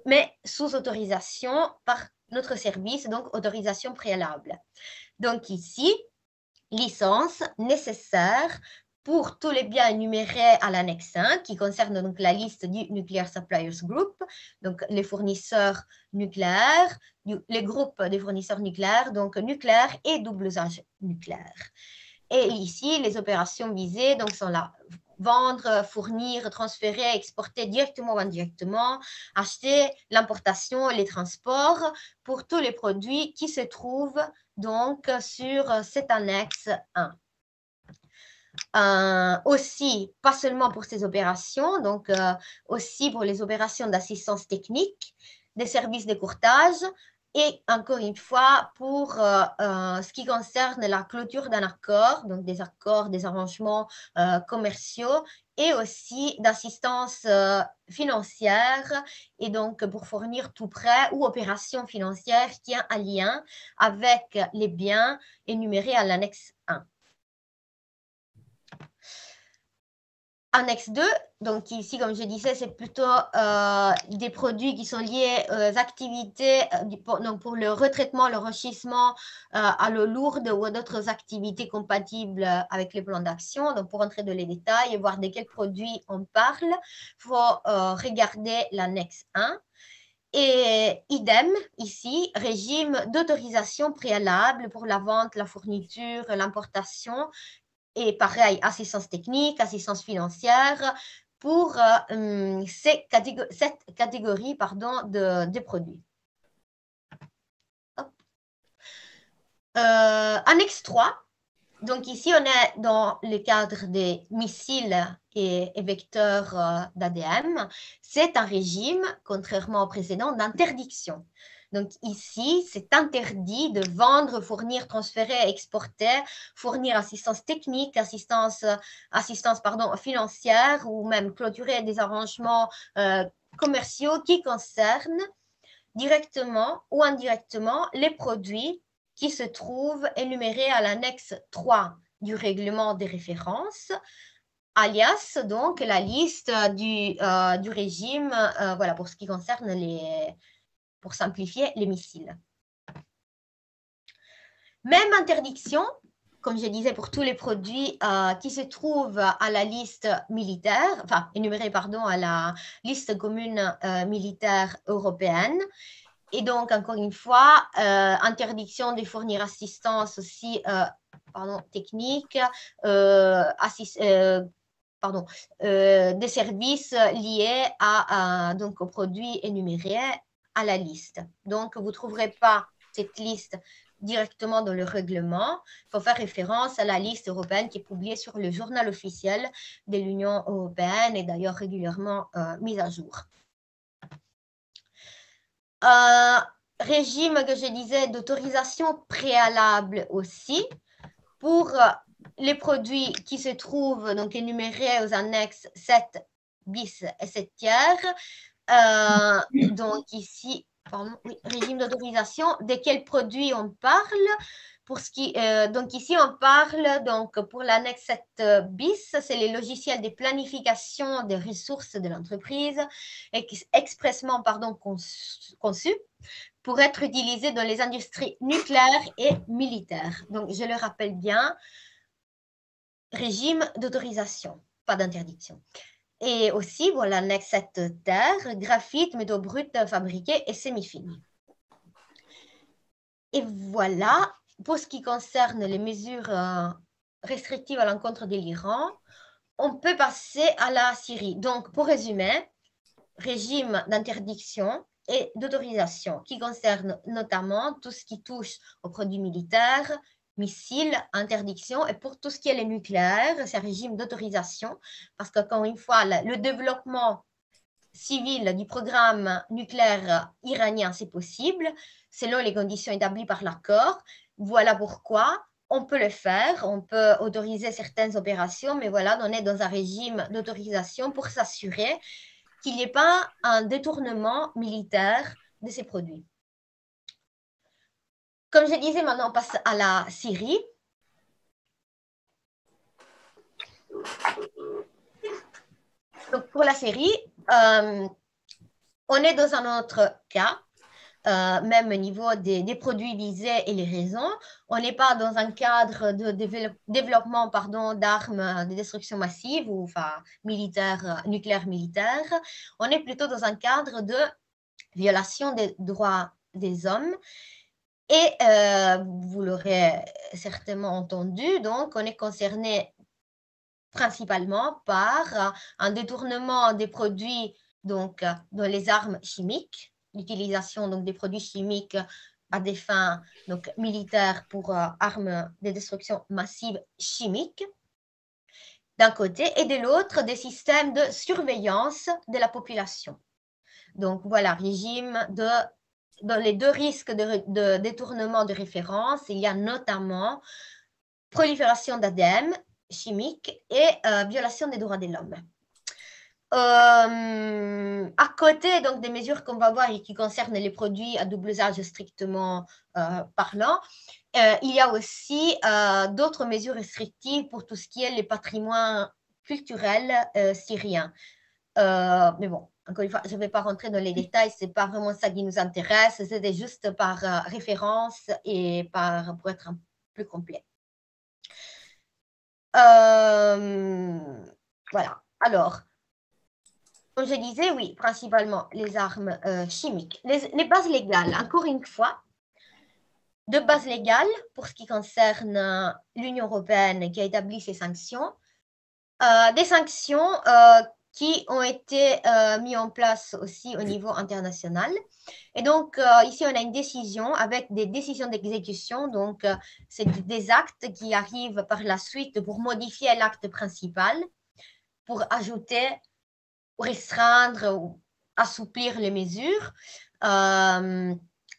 mais sous autorisation par notre service, donc autorisation préalable. Donc ici, licence nécessaire pour tous les biens énumérés à l'annexe 1 qui concerne donc la liste du Nuclear Suppliers Group, donc les fournisseurs nucléaires, les groupes des fournisseurs nucléaires, donc nucléaires et double usage nucléaire. Et ici, les opérations visées donc, sont là. Vendre, fournir, transférer, exporter directement ou indirectement, acheter, l'importation, les transports pour tous les produits qui se trouvent donc sur cette annexe 1. Aussi, pas seulement pour ces opérations, donc aussi pour les opérations d'assistance technique, des services de courtage et encore une fois pour ce qui concerne la clôture d'un accord, donc des accords, des arrangements commerciaux et aussi d'assistance financière et donc pour fournir tout prêt ou opération financière qui a un lien avec les biens énumérés à l'annexe 1. Annexe 2, donc ici, comme je disais, c'est plutôt des produits qui sont liés aux activités, donc pour le retraitement, le renchissement à l'eau lourde ou d'autres activités compatibles avec les plans d'action. Donc, pour entrer dans les détails et voir de quels produits on parle, il faut regarder l'annexe 1. Et idem, ici, régime d'autorisation préalable pour la vente, la fourniture, l'importation. Et pareil, assistance technique, assistance financière pour cette catégorie de produits. Annexe 3. Donc ici, on est dans le cadre des missiles et vecteurs d'ADN. C'est un régime, contrairement au précédent, d'interdiction. Donc ici, c'est interdit de vendre, fournir, transférer, exporter, fournir assistance technique, assistance financière ou même clôturer des arrangements commerciaux qui concernent directement ou indirectement les produits qui se trouvent énumérés à l'annexe 3 du règlement des références, alias donc la liste du régime, voilà, pour ce qui concerne pour simplifier, les missiles. Même interdiction, comme je disais, pour tous les produits qui se trouvent à la liste militaire, enfin, énumérés, pardon, à la liste commune militaire européenne. Et donc, encore une fois, interdiction de fournir assistance aussi technique, des services liés donc, aux produits énumérés à la liste. Donc, vous ne trouverez pas cette liste directement dans le règlement. Il faut faire référence à la liste européenne qui est publiée sur le journal officiel de l'Union européenne et d'ailleurs régulièrement mise à jour. Régime que je disais d'autorisation préalable aussi pour les produits qui se trouvent donc énumérés aux annexes 7 bis et 7 tiers. Donc ici, régime d'autorisation, de quels produits on parle. Pour ce qui, donc ici, on parle donc pour l'annexe 7 bis, c'est les logiciels de planification des ressources de l'entreprise expressément conçus pour être utilisés dans les industries nucléaires et militaires. Donc, je le rappelle bien, régime d'autorisation, pas d'interdiction. Et aussi, voilà, l'annexe 7 terre, graphite, métaux bruts fabriqués et semi-finis. Et voilà, pour ce qui concerne les mesures restrictives à l'encontre de l'Iran, on peut passer à la Syrie. Donc, pour résumer, régime d'interdiction et d'autorisation qui concerne notamment tout ce qui touche aux produits militaires, missiles, interdiction, et pour tout ce qui est le nucléaire, c'est un régime d'autorisation parce qu'encore une fois, le développement civil du programme nucléaire iranien, c'est possible, selon les conditions établies par l'accord. Voilà pourquoi on peut le faire, on peut autoriser certaines opérations, mais voilà, on est dans un régime d'autorisation pour s'assurer qu'il n'y ait pas un détournement militaire de ces produits. Comme je disais, maintenant on passe à la Syrie. Donc pour la Syrie, on est dans un autre cas, même au niveau des produits visés et les raisons. On n'est pas dans un cadre de développement d'armes de destruction massive ou militaire, nucléaire militaire. On est plutôt dans un cadre de violation des droits des hommes. Et vous l'aurez certainement entendu, donc on est concerné principalement par un détournement des produits donc, dans les armes chimiques, l'utilisation donc, des produits chimiques à des fins donc, militaires pour armes de destruction massive chimique, d'un côté, et de l'autre, des systèmes de surveillance de la population. Donc voilà, régime dans les deux risques de détournement de référence, il y a notamment prolifération d'ADN chimique et violation des droits de l'homme. À côté donc, des mesures qu'on va voir et qui concernent les produits à double usage strictement parlant, il y a aussi d'autres mesures restrictives pour tout ce qui est les patrimoines culturel syrien. Mais bon, encore une fois, je ne vais pas rentrer dans les détails, ce n'est pas vraiment ça qui nous intéresse, c'était juste par référence et pour être un peu plus complet. Voilà, alors, comme je disais, oui, principalement les armes chimiques. Les bases légales, encore une fois, de base légale pour ce qui concerne l'Union européenne qui a établi ces sanctions, des sanctions qui ont été mises en place aussi au niveau international. Et donc, ici, on a une décision avec des décisions d'exécution. Donc, c'est des actes qui arrivent par la suite pour modifier l'acte principal, pour ajouter, restreindre ou assouplir les mesures.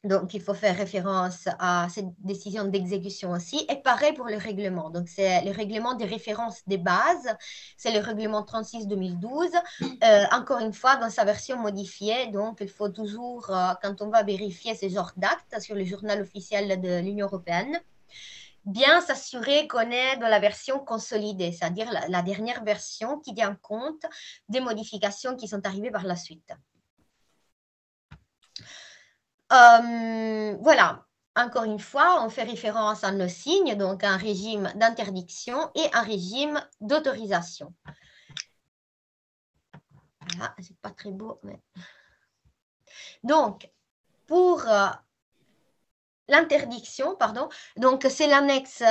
Donc, il faut faire référence à cette décision d'exécution aussi. Et pareil pour le règlement. Donc, c'est le règlement des références des bases. C'est le règlement 36-2012. Encore une fois, dans sa version modifiée. Donc, il faut toujours, quand on va vérifier ce genre d'actes sur le journal officiel de l'Union européenne, bien s'assurer qu'on est dans la version consolidée, c'est-à-dire la dernière version qui tient compte des modifications qui sont arrivées par la suite. Voilà, encore une fois, on fait référence à nos signes, donc un régime d'interdiction et un régime d'autorisation. Voilà, c'est pas très beau, mais... Donc, pour l'interdiction, pardon, donc c'est l'annexe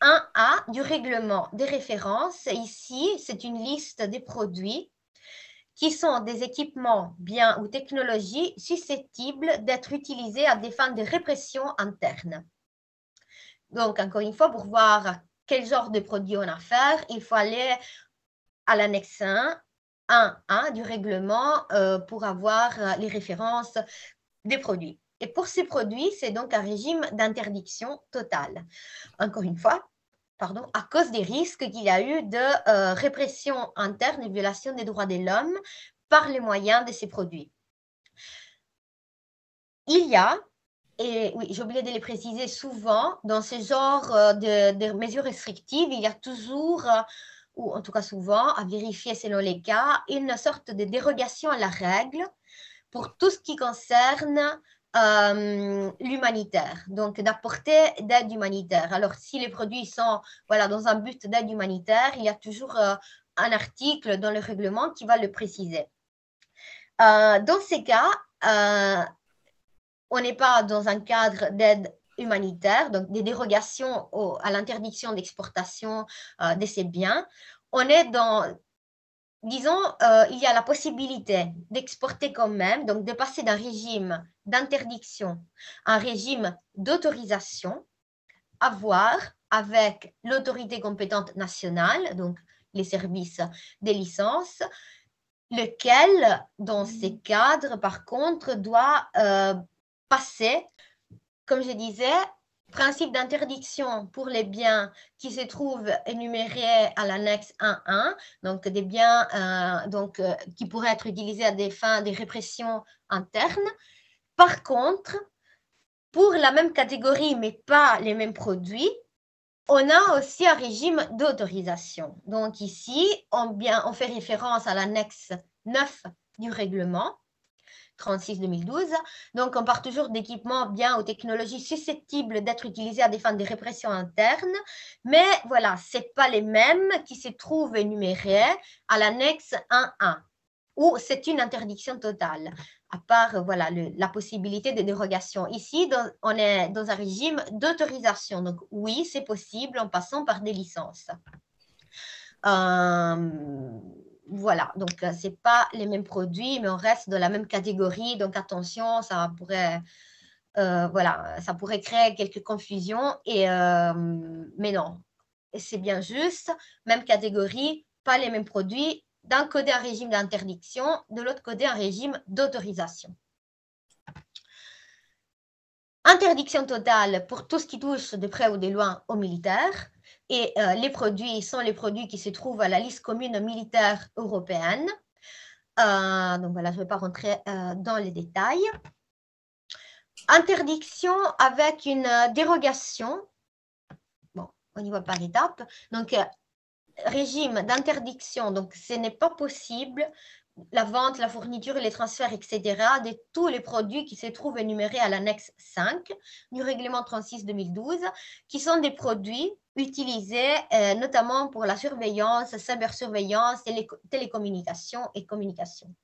1A du règlement des références. Ici, c'est une liste des produits qui sont des équipements, biens ou technologies susceptibles d'être utilisés à des fins de répression interne. Donc, encore une fois, pour voir quel genre de produit on a à faire, il faut aller à l'annexe 1.1 du règlement pour avoir les références des produits. Et pour ces produits, c'est donc un régime d'interdiction totale. Encore une fois, pardon, à cause des risques qu'il y a eu de répression interne et violation des droits de l'homme par les moyens de ces produits. Il y a, et oui, j'ai oublié de les préciser souvent, dans ce genre de mesures restrictives, il y a toujours, ou en tout cas souvent, à vérifier selon les cas, une sorte de dérogation à la règle pour tout ce qui concerne l'humanitaire, donc d'apporter d'aide humanitaire. Alors, si les produits sont dans un but d'aide humanitaire, il y a toujours un article dans le règlement qui va le préciser. Dans ces cas, on n'est pas dans un cadre d'aide humanitaire, donc des dérogations à l'interdiction d'exportation de ces biens. On est dans, disons, il y a la possibilité d'exporter quand même, donc de passer d'un régime d'interdiction à un régime d'autorisation, à voir avec l'autorité compétente nationale, donc les services des licences, lequel, dans ces cadres, par contre, doit passer, comme je disais, principe d'interdiction pour les biens qui se trouvent énumérés à l'annexe 1.1, donc des biens qui pourraient être utilisés à des fins de répression interne. Par contre, pour la même catégorie, mais pas les mêmes produits, on a aussi un régime d'autorisation. Donc ici, on fait référence à l'annexe 9 du règlement 36-2012. Donc, on part toujours d'équipements, biens ou technologies susceptibles d'être utilisés à des fins de répression interne. Mais voilà, ce n'est pas les mêmes qui se trouvent énumérés à l'annexe 1.1, où c'est une interdiction totale, à part la possibilité de dérogation. Ici, on est dans un régime d'autorisation. Donc, oui, c'est possible en passant par des licences. Voilà, donc ce n'est pas les mêmes produits, mais on reste dans la même catégorie. Donc, attention, ça pourrait, ça pourrait créer quelques confusions. Mais non, c'est bien juste, même catégorie, pas les mêmes produits. D'un côté, un régime d'interdiction, de l'autre côté, un régime d'autorisation. Interdiction totale pour tout ce qui touche de près ou de loin aux militaires. Et les produits sont les produits qui se trouvent à la liste commune militaire européenne. Donc voilà, je ne vais pas rentrer dans les détails. Interdiction avec une dérogation. Bon, on y va par étapes. Donc, régime d'interdiction, donc ce n'est pas possible la vente, la fourniture, les transferts, etc., de tous les produits qui se trouvent énumérés à l'annexe 5 du règlement 36-2012, qui sont des produits utilisés notamment pour la surveillance, cybersurveillance, télécommunications et communication.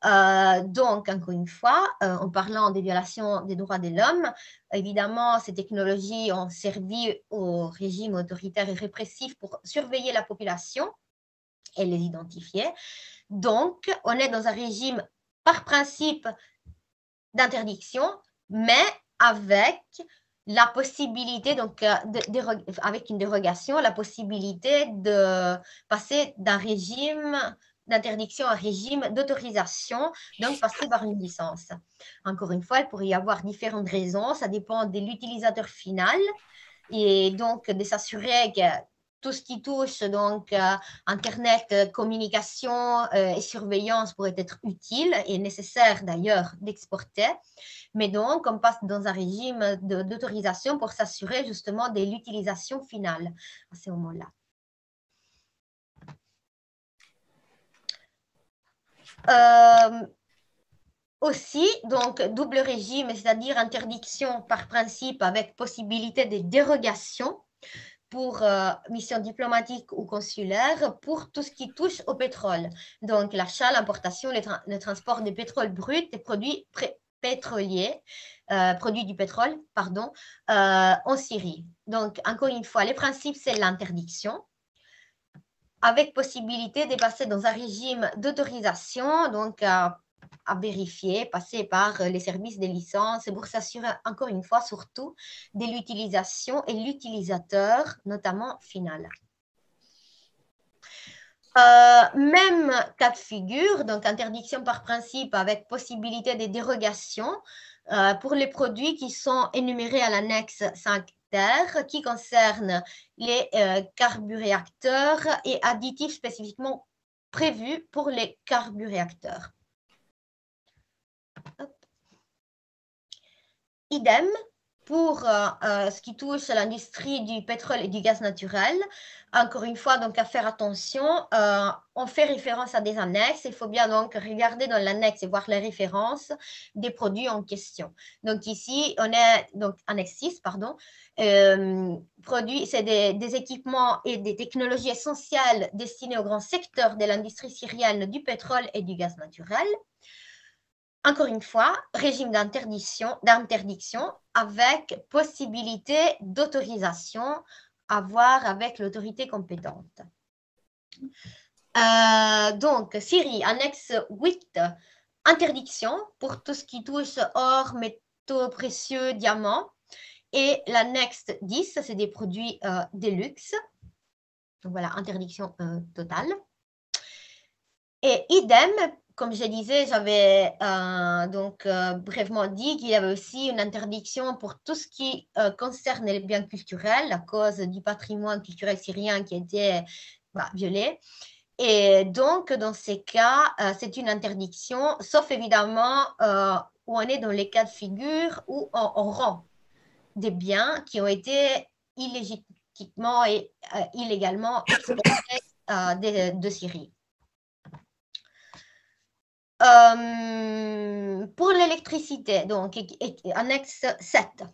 Donc, encore une fois, en parlant des violations des droits de l'homme, évidemment, ces technologies ont servi au régime autoritaire et répressif pour surveiller la population et les identifier. Donc, on est dans un régime par principe d'interdiction, mais avec la possibilité, donc avec une dérogation, la possibilité de passer d'un régime d'interdiction à un régime d'autorisation, donc passer par une licence. Encore une fois, il pourrait y avoir différentes raisons, ça dépend de l'utilisateur final, et donc de s'assurer que tout ce qui touche donc Internet, communication et surveillance pourrait être utile et nécessaire d'ailleurs d'exporter. Mais donc, on passe dans un régime d'autorisation pour s'assurer justement de l'utilisation finale à ce moment-là. Aussi, donc, double régime, c'est-à-dire interdiction par principe avec possibilité de dérogation pour mission diplomatique ou consulaire pour tout ce qui touche au pétrole. Donc, l'achat, l'importation, le transport de pétrole brut, des produits pétroliers, produits du pétrole, pardon, en Syrie. Donc, encore une fois, le principe, c'est l'interdiction, avec possibilité de passer dans un régime d'autorisation, donc à vérifier, passer par les services des licences pour s'assurer encore une fois surtout de l'utilisation et l'utilisateur, notamment final. Même cas de figure, donc interdiction par principe avec possibilité de dérogation pour les produits qui sont énumérés à l'annexe 5 terre, qui concernent les carburéacteurs et additifs spécifiquement prévus pour les carburéacteurs. Idem pour ce qui touche à l'industrie du pétrole et du gaz naturel. Encore une fois, donc à faire attention, on fait référence à des annexes. Il faut bien donc regarder dans l'annexe et voir les références des produits en question. Donc ici, on est donc annexe 6, pardon. Produits, c'est des équipements et des technologies essentielles destinés au grand secteur de l'industrie syrienne du pétrole et du gaz naturel. Encore une fois, régime d'interdiction avec possibilité d'autorisation à voir avec l'autorité compétente. Donc, Syrie, annexe 8, interdiction pour tout ce qui touche or, métaux précieux, diamants. Et l'annexe 10, c'est des produits de luxe. Donc voilà, interdiction totale. Et idem, comme je disais, j'avais donc brièvement dit qu'il y avait aussi une interdiction pour tout ce qui concerne les biens culturels à cause du patrimoine culturel syrien qui était violé. Et donc, dans ces cas, c'est une interdiction, sauf évidemment où on est dans les cas de figure où on rend des biens qui ont été illégitimement et illégalement exportés de Syrie. Pour l'électricité, donc annexe 7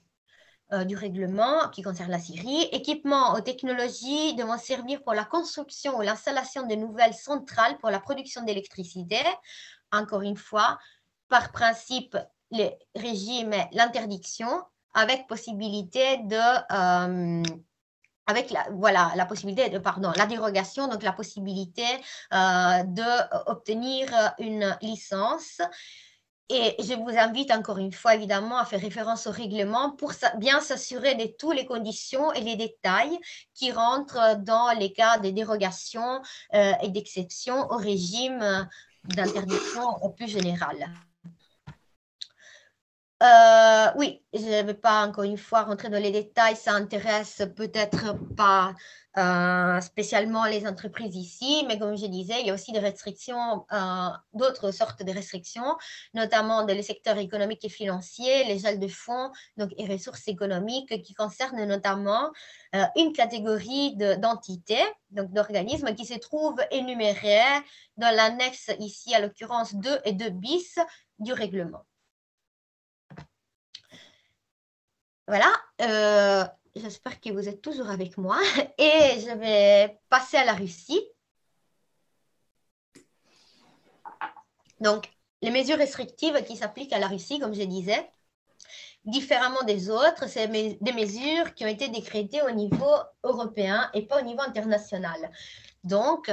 du règlement qui concerne la Syrie, équipements aux technologies devant servir pour la construction ou l'installation de nouvelles centrales pour la production d'électricité. Encore une fois, par principe, le régime est l'interdiction avec possibilité de avec la possibilité de, la dérogation, donc la possibilité d'obtenir une licence. Et je vous invite encore une fois, évidemment, à faire référence au règlement pour bien s'assurer de toutes les conditions et les détails qui rentrent dans les cas de dérogation et d'exception au régime d'interdiction plus général. Oui, je ne vais pas encore une fois rentrer dans les détails, ça intéresse peut-être pas spécialement les entreprises ici, mais comme je disais, il y a aussi des restrictions, d'autres sortes de restrictions, notamment dans les secteurs économiques et financiers, les gels de fonds donc, et ressources économiques qui concernent notamment une catégorie d'entités, donc d'organismes qui se trouvent énumérés dans l'annexe ici, à l'occurrence 2 et 2 bis du règlement. Voilà, j'espère que vous êtes toujours avec moi et je vais passer à la Russie. Donc, les mesures restrictives qui s'appliquent à la Russie, comme je disais, différemment des autres, c'est des mesures qui ont été décrétées au niveau européen et pas au niveau international. Donc,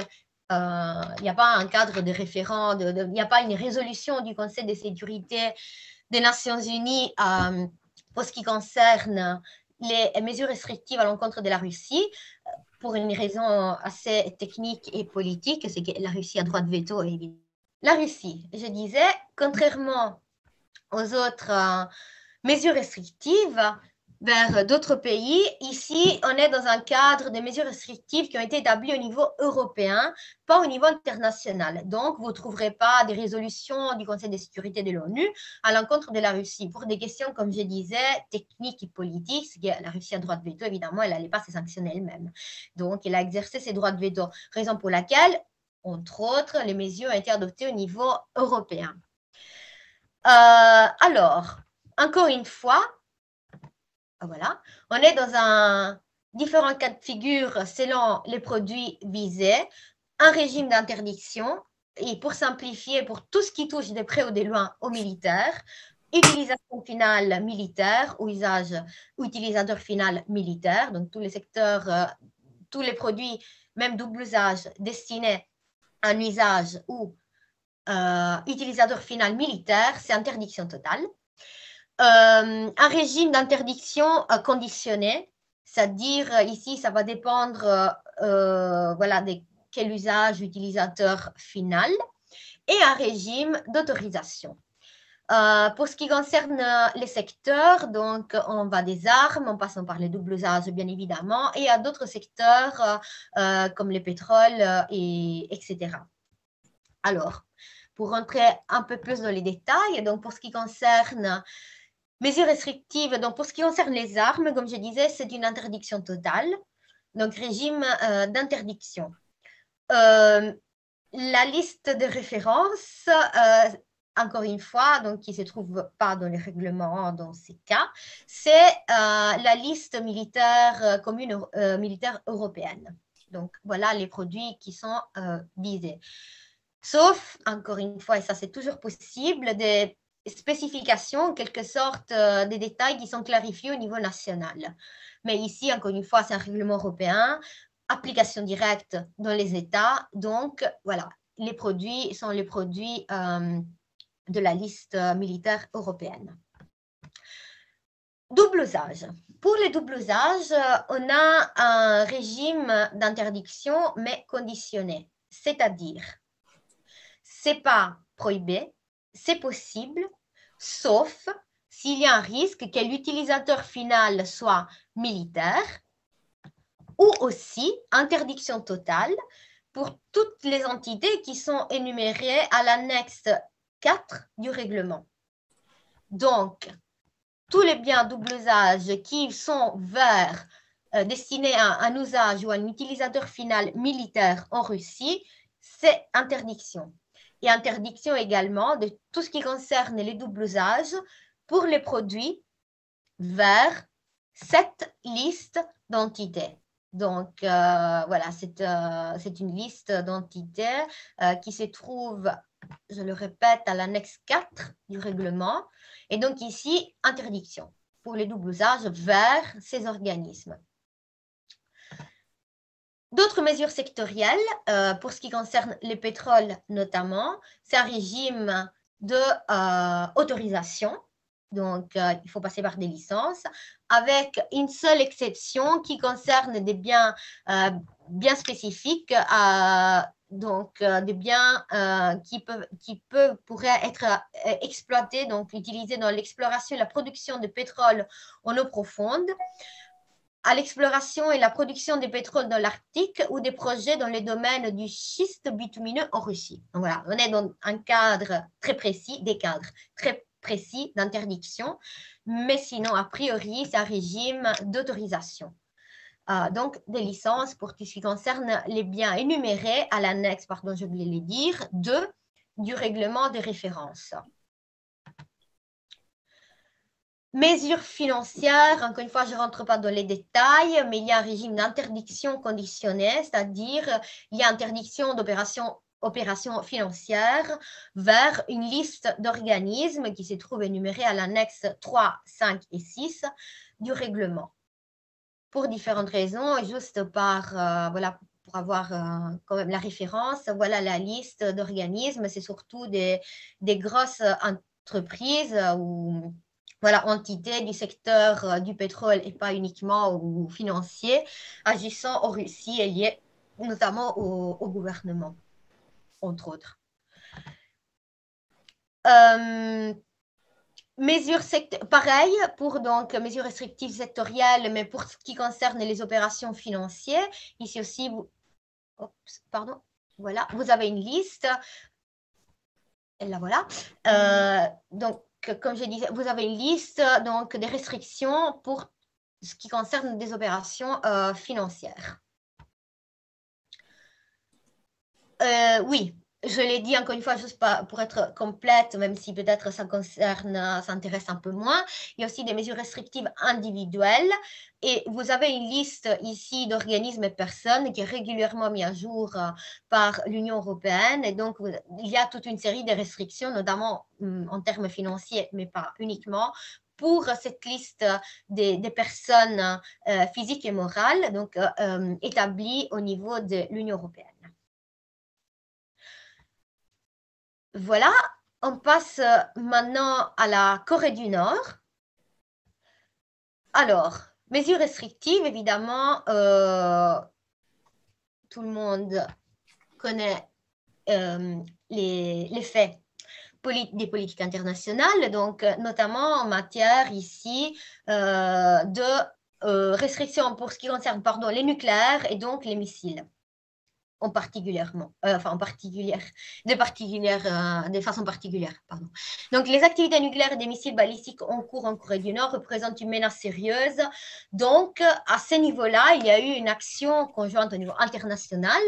il n'y a pas un cadre de référent, il n'y a pas une résolution du Conseil de sécurité des Nations Unies pour ce qui concerne les mesures restrictives à l'encontre de la Russie, pour une raison assez technique et politique, c'est que la Russie a droit de veto. La Russie, je disais, contrairement aux autres mesures restrictives vers d'autres pays, ici, on est dans un cadre de mesures restrictives qui ont été établies au niveau européen, pas au niveau international. Donc, vous ne trouverez pas des résolutions du Conseil de sécurité de l'ONU à l'encontre de la Russie pour des questions, comme je disais, techniques et politiques. La Russie a droit de veto, évidemment, elle n'allait pas se sanctionner elle-même. Donc, elle a exercé ses droits de veto, raison pour laquelle, entre autres, les mesures ont été adoptées au niveau européen. Alors, encore une fois, voilà, on est dans un différents cas de figure selon les produits visés, un régime d'interdiction, et pour simplifier, pour tout ce qui touche de près ou de loin aux militaires, utilisation finale militaire ou utilisateur final militaire, donc tous les secteurs, tous les produits, même double usage, destinés à un usage ou utilisateur final militaire, c'est interdiction totale. Un régime d'interdiction conditionné, c'est-à-dire ici, ça va dépendre voilà, de quel usage utilisateur final, et un régime d'autorisation. Pour ce qui concerne les secteurs, donc on va des armes, en passant par les doubles usages bien évidemment, et à d'autres secteurs comme les pétroles, etc. Alors, pour rentrer un peu plus dans les détails, donc pour ce qui concerne mesures restrictives, donc pour ce qui concerne les armes, comme je disais, c'est une interdiction totale, donc régime d'interdiction. La liste de références, encore une fois, donc qui ne se trouve pas dans les règlements dans ces cas, c'est la liste militaire commune militaire européenne. Donc voilà les produits qui sont visés. Sauf, encore une fois, et ça c'est toujours possible, des spécifications, en quelque sorte, des détails qui sont clarifiés au niveau national. Mais ici, encore une fois, c'est un règlement européen, application directe dans les États. Donc, voilà, les produits sont les produits de la liste militaire européenne. Double usage. Pour les doubles usages, on a un régime d'interdiction, mais conditionné. C'est-à-dire, c'est pas prohibé, c'est possible, sauf s'il y a un risque que l'utilisateur final soit militaire, ou aussi interdiction totale pour toutes les entités qui sont énumérées à l'annexe 4 du règlement. Donc, tous les biens double usage qui sont destinés à un usage ou à un utilisateur final militaire en Russie, c'est interdiction. Et interdiction également de tout ce qui concerne les doubles usages pour les produits vers cette liste d'entités. Donc, voilà, c'est une liste d'entités qui se trouve, je le répète, à l'annexe 4 du règlement. Et donc ici, interdiction pour les doubles usages vers ces organismes. D'autres mesures sectorielles, pour ce qui concerne les pétroles notamment, c'est un régime d'autorisation. Donc, il faut passer par des licences, avec une seule exception qui concerne des biens bien spécifiques, donc des biens qui pourraient être exploités, donc utilisés dans l'exploration et la production de pétrole en eau profonde, à l'exploration et la production de pétrole dans l'Arctique ou des projets dans les domaines du schiste bitumineux en Russie. Donc voilà, on est dans un cadre très précis, des cadres très précis d'interdiction, mais sinon, a priori, c'est un régime d'autorisation. Donc, des licences pour tout ce qui concerne les biens énumérés à l'annexe, pardon, je voulais les dire, 2 du règlement de référence. Mesures financières, encore une fois, je ne rentre pas dans les détails, mais il y a un régime d'interdiction conditionnée, c'est-à-dire il y a interdiction d'opérations financières vers une liste d'organismes qui se trouve énumérée à l'annexe 3, 5 et 6 du règlement. Pour différentes raisons, juste voilà, pour avoir quand même la référence, voilà la liste d'organismes, c'est surtout des grosses entreprises ou voilà, entités du secteur du pétrole et pas uniquement ou financier, agissant en Russie et liées notamment au gouvernement, entre autres. Pareil pour donc mesures restrictives sectorielles, mais pour ce qui concerne les opérations financières, ici aussi, voilà, vous avez une liste. Et là, voilà. Donc, comme je disais, vous avez une liste donc, des restrictions pour ce qui concerne des opérations financières. Oui, je l'ai dit encore une fois, juste pour être complète, même si peut-être ça intéresse un peu moins. Il y a aussi des mesures restrictives individuelles. Et vous avez une liste ici d'organismes et personnes qui est régulièrement mise à jour par l'Union européenne. Et donc, il y a toute une série de restrictions, notamment en termes financiers, mais pas uniquement, pour cette liste des personnes physiques et morales, donc établies au niveau de l'Union européenne. Voilà, on passe maintenant à la Corée du Nord. Alors, mesures restrictives, évidemment, tout le monde connaît les faits des politiques internationales, donc notamment en matière ici de restrictions pour ce qui concerne les nucléaires et donc les missiles. De façon particulière. Pardon. Donc, les activités nucléaires et des missiles balistiques en cours en Corée du Nord représentent une menace sérieuse. Donc, à ce niveau-là, il y a eu une action conjointe au niveau international.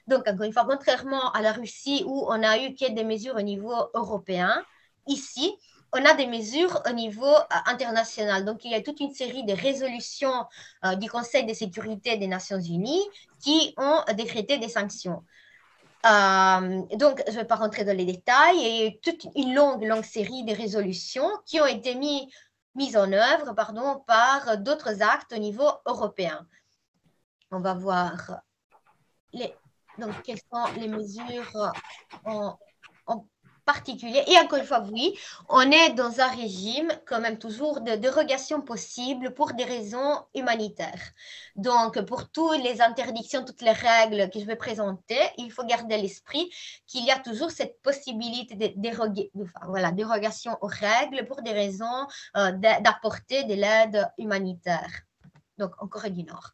Donc, encore une fois, contrairement à la Russie où on a eu que des mesures au niveau européen, ici, on a des mesures au niveau international. Donc, il y a toute une série de résolutions du Conseil de sécurité des Nations Unies qui ont décrété des sanctions. Donc, je ne vais pas rentrer dans les détails. Il y a eu toute une longue série de résolutions qui ont été mises en œuvre par d'autres actes au niveau européen. On va voir donc, quelles sont les mesures en particulier. Et encore une fois, oui, on est dans un régime quand même toujours de dérogation possible pour des raisons humanitaires. Donc, pour toutes les interdictions, toutes les règles que je vais présenter, il faut garder à l'esprit qu'il y a toujours cette possibilité de dérogation aux règles pour des raisons d'apporter de l'aide humanitaire. Donc, en Corée du Nord.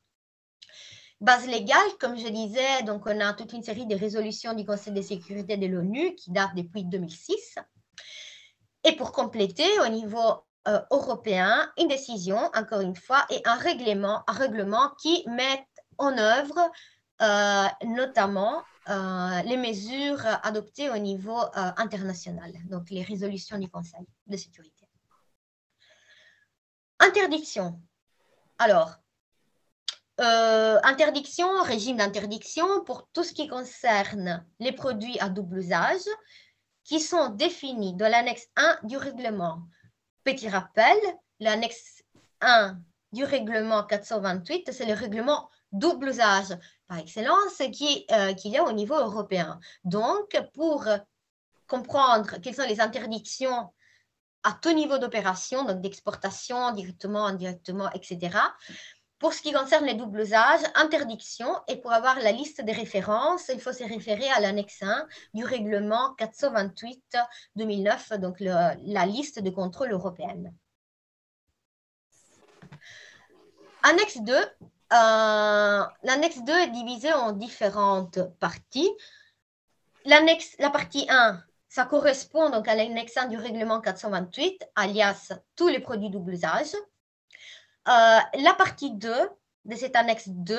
Base légale, comme je disais, donc on a toute une série de résolutions du Conseil de sécurité de l'ONU qui datent depuis 2006. Et pour compléter, au niveau européen, une décision, encore une fois, et un règlement qui met en œuvre notamment les mesures adoptées au niveau international, donc les résolutions du Conseil de sécurité. Interdiction. Alors, régime d'interdiction pour tout ce qui concerne les produits à double usage qui sont définis dans l'annexe 1 du règlement. Petit rappel, l'annexe 1 du règlement 428, c'est le règlement double usage par excellence qu'il y a au niveau européen. Donc, pour comprendre quelles sont les interdictions à tout niveau d'opération, donc d'exportation, directement, indirectement, etc., Pour ce qui concerne les doubles usages, interdiction, et pour avoir la liste des références, il faut se référer à l'annexe 1 du règlement 428-2009, donc la liste de contrôle européenne. Annexe 2, l'annexe 2 est divisée en différentes parties. La partie 1, ça correspond donc à l'annexe 1 du règlement 428, alias tous les produits double usage. La partie 2 de cette annexe 2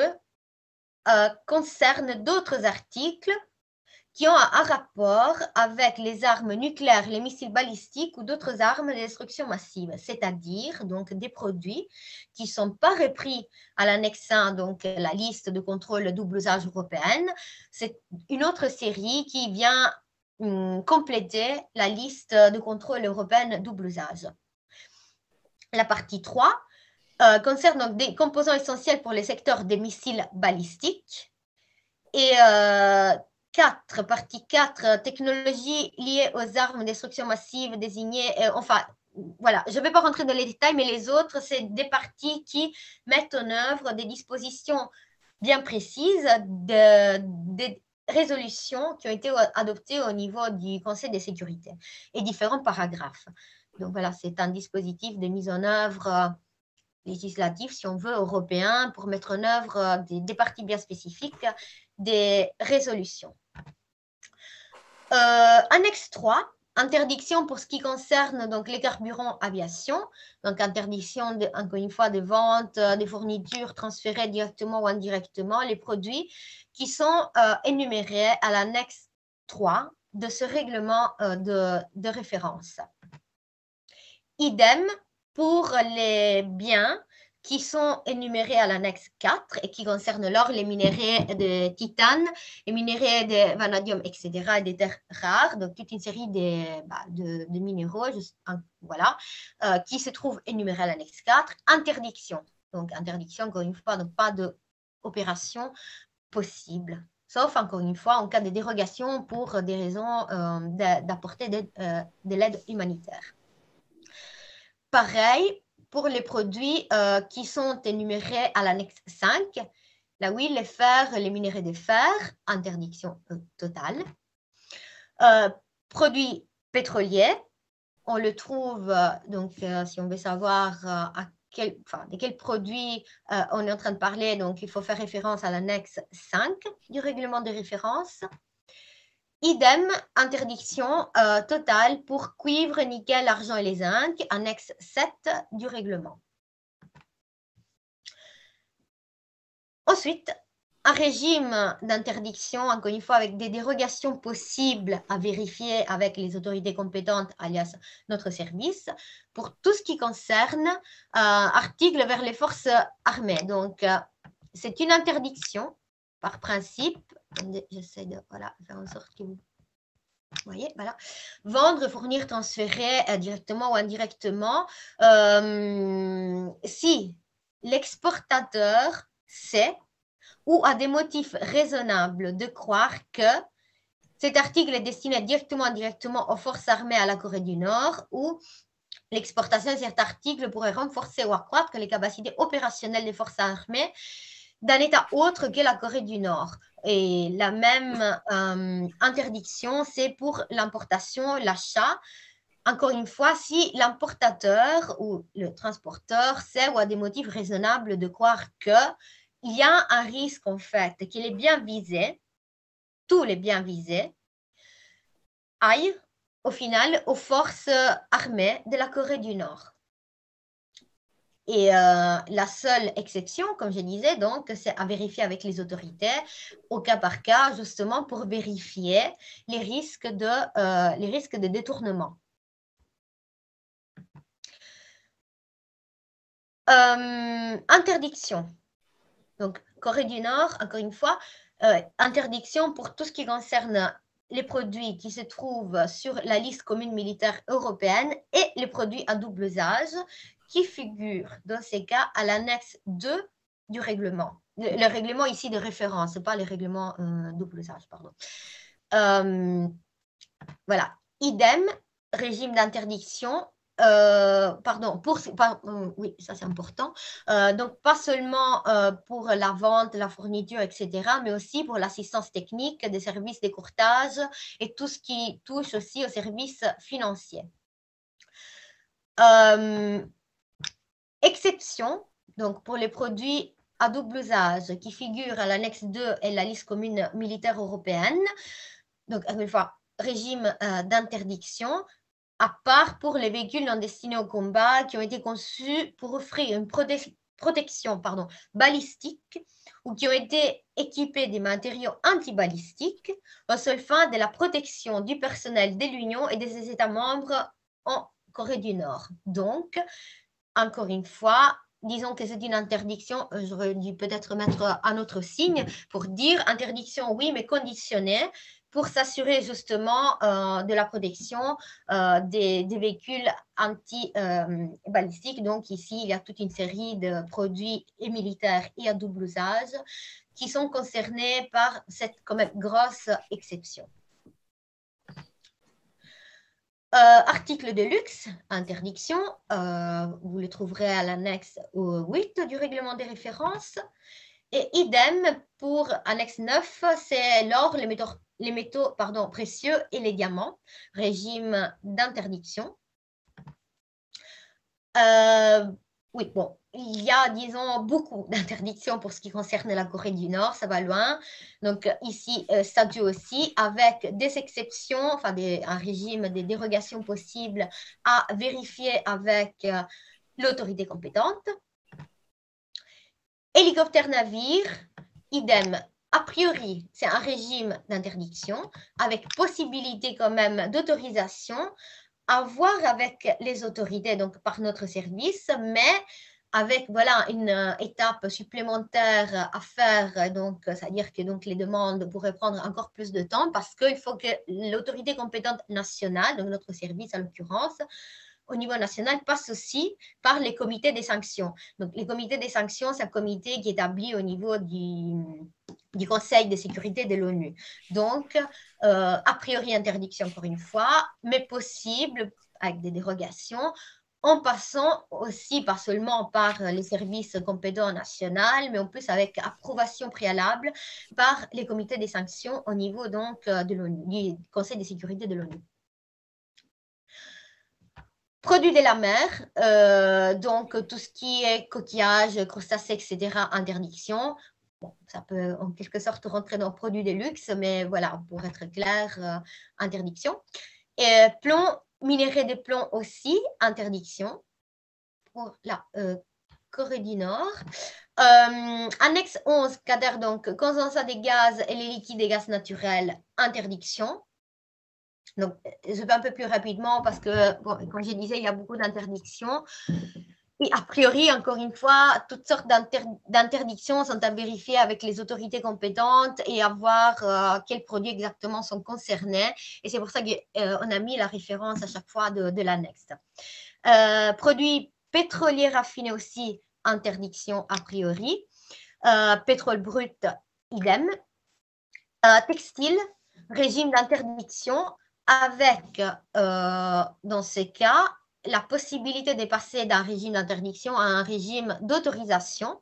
concerne d'autres articles qui ont un rapport avec les armes nucléaires, les missiles balistiques ou d'autres armes de destruction massive, c'est-à-dire donc des produits qui ne sont pas repris à l'annexe 1, donc la liste de contrôle double usage européenne. C'est une autre série qui vient compléter la liste de contrôle européenne double usage. La partie 3 concerne donc des composants essentiels pour les secteurs des missiles balistiques. Et partie 4, technologies liées aux armes de destruction massive désignées. Enfin, voilà, je ne vais pas rentrer dans les détails, mais les autres, c'est des parties qui mettent en œuvre des dispositions bien précises, des résolutions qui ont été adoptées au niveau du Conseil de sécurité et différents paragraphes. Donc voilà, c'est un dispositif de mise en œuvre législatif, si on veut, européen, pour mettre en œuvre des parties bien spécifiques des résolutions. Annexe 3, interdiction pour ce qui concerne donc, les carburants aviation, donc interdiction, encore une fois, de vente, des fournitures transférées directement ou indirectement, les produits qui sont énumérés à l'annexe 3 de ce règlement de référence. Idem pour les biens qui sont énumérés à l'annexe 4 et qui concernent l'or, les minéraux de titane, les minéraux de vanadium, etc., et des terres rares, donc toute une série de minéraux voilà, qui se trouvent énumérés à l'annexe 4. Interdiction, donc interdiction, encore une fois, donc pas d'opération possible, sauf encore une fois en cas de dérogation pour des raisons d'apporter de l'aide humanitaire. Pareil, pour les produits qui sont énumérés à l'annexe 5, la huile, les fers, les minéraux de fer, interdiction totale. Produits pétroliers, on le trouve, donc si on veut savoir de quels produits on est en train de parler, donc il faut faire référence à l'annexe 5 du règlement de référence. Idem, interdiction totale pour cuivre, nickel, argent et les zinc, annexe 7 du règlement. Ensuite, un régime d'interdiction, encore une fois, avec des dérogations possibles à vérifier avec les autorités compétentes, alias notre service, pour tout ce qui concerne articles vers les forces armées. Donc, c'est une interdiction par principe. J'essaie de faire en sorte que vous voyez, voilà. Vendre, fournir, transférer directement ou indirectement. Si l'exportateur sait ou a des motifs raisonnables de croire que cet article est destiné directement ou indirectement aux forces armées à la Corée du Nord ou l'exportation de cet article pourrait renforcer ou accroître les capacités opérationnelles des forces armées d'un État autre que la Corée du Nord. Et la même interdiction, c'est pour l'importation, l'achat. Encore une fois, si l'importateur ou le transporteur sait ou a des motifs raisonnables de croire qu'il y a un risque, en fait, que les biens visés, tous les biens visés, aillent au final aux forces armées de la Corée du Nord. Et la seule exception, comme je disais, donc, c'est à vérifier avec les autorités au cas par cas, justement pour vérifier les risques de détournement. Interdiction. Donc, Corée du Nord, encore une fois, interdiction pour tout ce qui concerne les produits qui se trouvent sur la liste commune militaire européenne et les produits à double usage qui figurent dans ces cas à l'annexe 2 du règlement. Le règlement ici de référence, pas le règlement double usage, pardon. Voilà. Idem, régime d'interdiction oui, ça c'est important. Donc, pas seulement pour la vente, la fourniture, etc., mais aussi pour l'assistance technique, des services de courtage et tout ce qui touche aussi aux services financiers. Exception, donc pour les produits à double usage qui figurent à l'annexe 2 et la liste commune militaire européenne, donc encore une fois, régime d'interdiction, à part pour les véhicules non destinés au combat qui ont été conçus pour offrir une protection balistique ou qui ont été équipés des matériaux antibalistiques aux seules fins de la protection du personnel de l'Union et des États membres en Corée du Nord. Donc, encore une fois, disons que c'est une interdiction, j'aurais dû peut-être mettre un autre signe pour dire interdiction, oui, mais conditionnée, pour s'assurer justement de la protection des véhicules anti-balistiques. Donc ici, il y a toute une série de produits et militaires et à double usage qui sont concernés par cette quand même grosse exception. Article de luxe, interdiction, vous le trouverez à l'annexe 8 du règlement des références. Et idem pour annexe 9, c'est l'or, les métaux précieux et les diamants, régime d'interdiction. Oui, bon, il y a, disons, beaucoup d'interdictions pour ce qui concerne la Corée du Nord, ça va loin. Donc ici, statut aussi, avec des exceptions, enfin un régime des dérogations possibles à vérifier avec l'autorité compétente. Hélicoptère-navire, idem. A priori, c'est un régime d'interdiction avec possibilité quand même d'autorisation à voir avec les autorités, donc par notre service, mais avec voilà, une étape supplémentaire à faire, donc c'est-à-dire que donc, les demandes pourraient prendre encore plus de temps parce qu'il faut que l'autorité compétente nationale, donc notre service en l'occurrence, au niveau national, passe aussi par les comités des sanctions. Donc, les comités des sanctions, c'est un comité qui est établi au niveau du Conseil de sécurité de l'ONU. Donc, a priori, interdiction encore une fois, mais possible avec des dérogations, en passant aussi, pas seulement par les services compétents nationaux, mais en plus avec approbation préalable par les comités des sanctions au niveau donc, de l'ONU, du Conseil de sécurité de l'ONU. Produits de la mer, donc tout ce qui est coquillage, crustacés, etc., interdiction. Bon, ça peut en quelque sorte rentrer dans produits de luxe, mais voilà, pour être clair, interdiction. Et plomb, minéraux de plomb aussi, interdiction pour la Corée du Nord. Annexe 11, cadre donc condensat des gaz et les liquides et gaz naturels, interdiction. Donc, je vais un peu plus rapidement parce que, bon, comme je disais, il y a beaucoup d'interdictions. Et a priori, encore une fois, toutes sortes d'interdictions sont à vérifier avec les autorités compétentes et à voir quels produits exactement sont concernés. Et c'est pour ça qu'on a mis la référence à chaque fois de l'annexe. Produits pétroliers raffinés aussi, interdiction a priori. Pétrole brut, idem. Textile, régime d'interdiction avec, dans ces cas, la possibilité de passer d'un régime d'interdiction à un régime d'autorisation,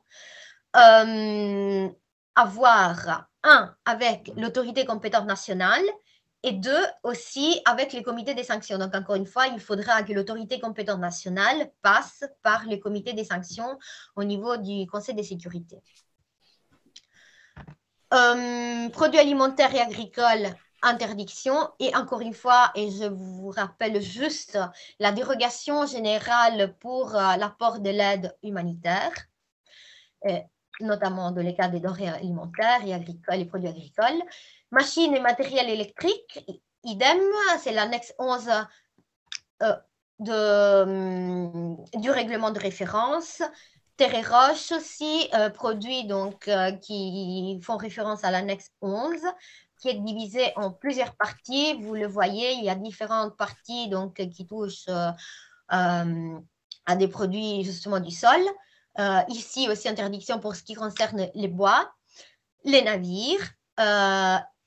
avoir un avec l'autorité compétente nationale et deux aussi avec les comités des sanctions. Donc, encore une fois, il faudra que l'autorité compétente nationale passe par les comités des sanctions au niveau du Conseil de sécurité. Produits alimentaires et agricoles, interdiction. Et encore une fois, et je vous rappelle juste la dérogation générale pour l'apport de l'aide humanitaire, notamment dans les cas des denrées alimentaires et agricoles, les produits agricoles. Machines et matériel électrique, idem, c'est l'annexe 11 du règlement de référence. Terre et roche aussi, produits donc, qui font référence à l'annexe 11, qui est divisée en plusieurs parties. Vous le voyez, il y a différentes parties donc, qui touchent à des produits justement du sol. Ici aussi, interdiction pour ce qui concerne les bois, les navires,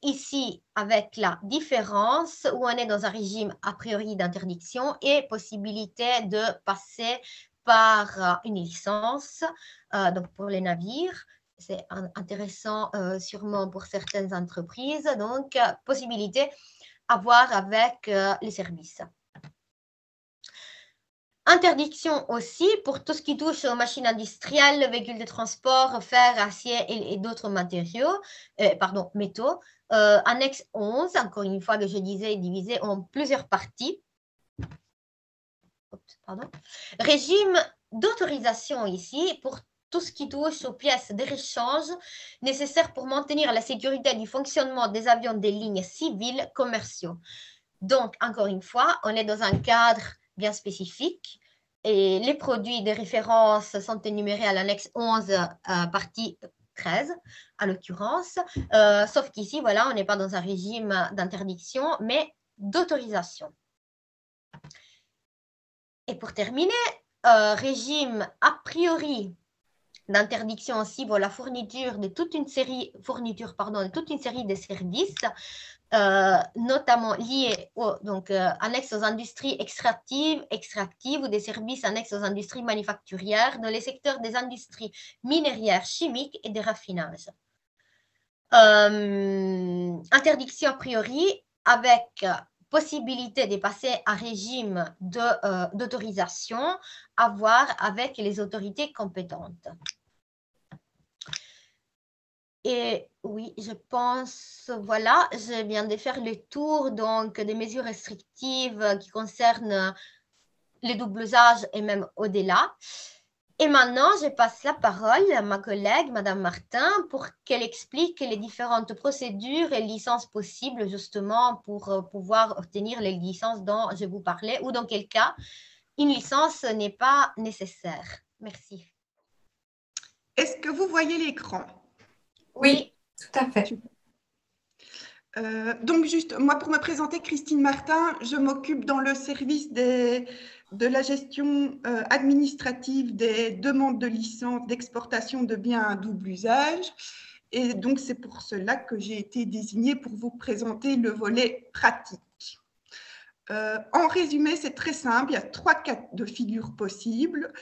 ici avec la différence où on est dans un régime a priori d'interdiction et possibilité de passer par une licence, donc pour les navires. C'est intéressant sûrement pour certaines entreprises, donc possibilité à voir avec les services. Interdiction aussi pour tout ce qui touche aux machines industrielles, véhicules de transport, fer, acier et d'autres matériaux, métaux. Annexe 11, encore une fois que je disais, divisé en plusieurs parties. Régime d'autorisation ici pour tout ce qui touche aux pièces de rechange nécessaires pour maintenir la sécurité du fonctionnement des avions des lignes civiles commerciaux. Donc, encore une fois, on est dans un cadre bien spécifique et les produits de référence sont énumérés à l'annexe 11, partie 13, à l'occurrence, sauf qu'ici, voilà, on n'est pas dans un régime d'interdiction, mais d'autorisation. Et pour terminer, régime a priori d'interdiction aussi pour la fourniture de toute une série, de services, notamment liés annexes aux industries extractives ou des services annexes aux industries manufacturières dans les secteurs des industries minières, chimiques et des raffinages. Interdiction a priori avec possibilité de passer à régime d'autorisation à voir avec les autorités compétentes. Et oui, je pense, voilà, je viens de faire le tour donc des mesures restrictives qui concernent les doubles usages et même au-delà. Et maintenant, je passe la parole à ma collègue, Madame Martin, pour qu'elle explique les différentes procédures et licences possibles justement pour pouvoir obtenir les licences dont je vous parlais ou dans quel cas une licence n'est pas nécessaire. Merci.
Est-ce que vous voyez l'écran?
Oui, tout à fait.
Donc, juste, moi, pour me présenter, Christine Martin, je m'occupe dans le service de la gestion administrative des demandes de licence d'exportation de biens à double usage. Et donc, c'est pour cela que j'ai été désignée pour vous présenter le volet pratique. En résumé, c'est très simple, il y a 3 cas de figure possibles.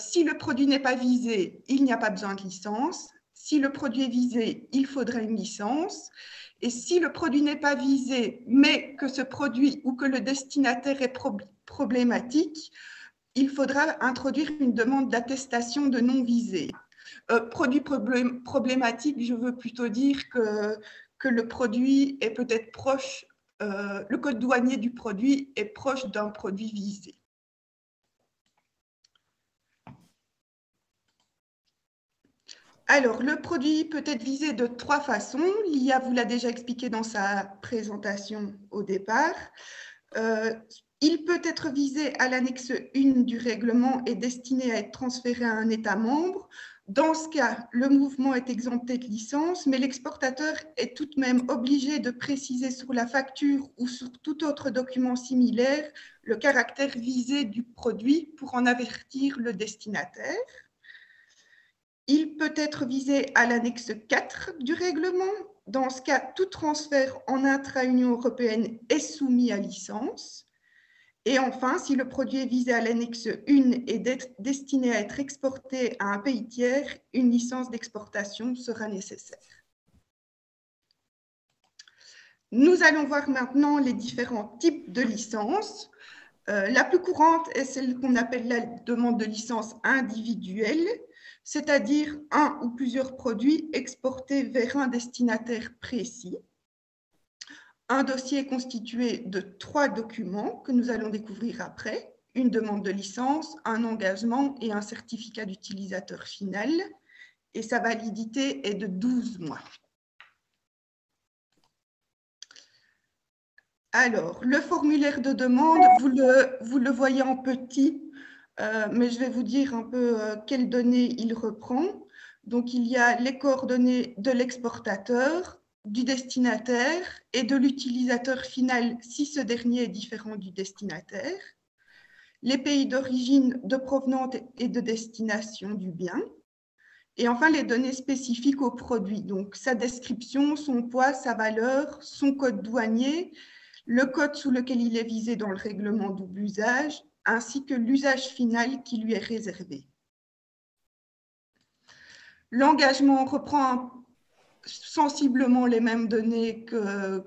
Si le produit n'est pas visé, il n'y a pas besoin de licence. Si le produit est visé, il faudrait une licence. Et si le produit n'est pas visé, mais que ce produit ou que le destinataire est problématique, il faudra introduire une demande d'attestation de non-visé. Produit problématique, je veux plutôt dire que le produit est peut-être proche, le code douanier du produit est proche d'un produit visé. Alors, le produit peut être visé de 3 façons. L'IA vous l'a déjà expliqué dans sa présentation au départ. Il peut être visé à l'annexe 1 du règlement et destiné à être transféré à un État membre. Dans ce cas, le mouvement est exempté de licence, mais l'exportateur est tout de même obligé de préciser sur la facture ou sur tout autre document similaire le caractère visé du produit pour en avertir le destinataire. Il peut être visé à l'annexe 4 du règlement. Dans ce cas, tout transfert en intra-Union européenne est soumis à licence. Et enfin, si le produit est visé à l'annexe 1 et destiné à être exporté à un pays tiers, une licence d'exportation sera nécessaire. Nous allons voir maintenant les différents types de licences. La plus courante est celle qu'on appelle la demande de licence individuelle, c'est-à-dire un ou plusieurs produits exportés vers un destinataire précis. Un dossier est constitué de 3 documents que nous allons découvrir après, une demande de licence, un engagement et un certificat d'utilisateur final, et sa validité est de 12 mois. Alors, le formulaire de demande, vous le voyez en petit, mais je vais vous dire un peu quelles données il reprend. Donc, il y a les coordonnées de l'exportateur, du destinataire et de l'utilisateur final si ce dernier est différent du destinataire, les pays d'origine, de provenance et de destination du bien, Et enfin, les données spécifiques au produit, donc sa description, son poids, sa valeur, son code douanier, le code sous lequel il est visé dans le règlement double usage, ainsi que l'usage final qui lui est réservé. L'engagement reprend sensiblement les mêmes données que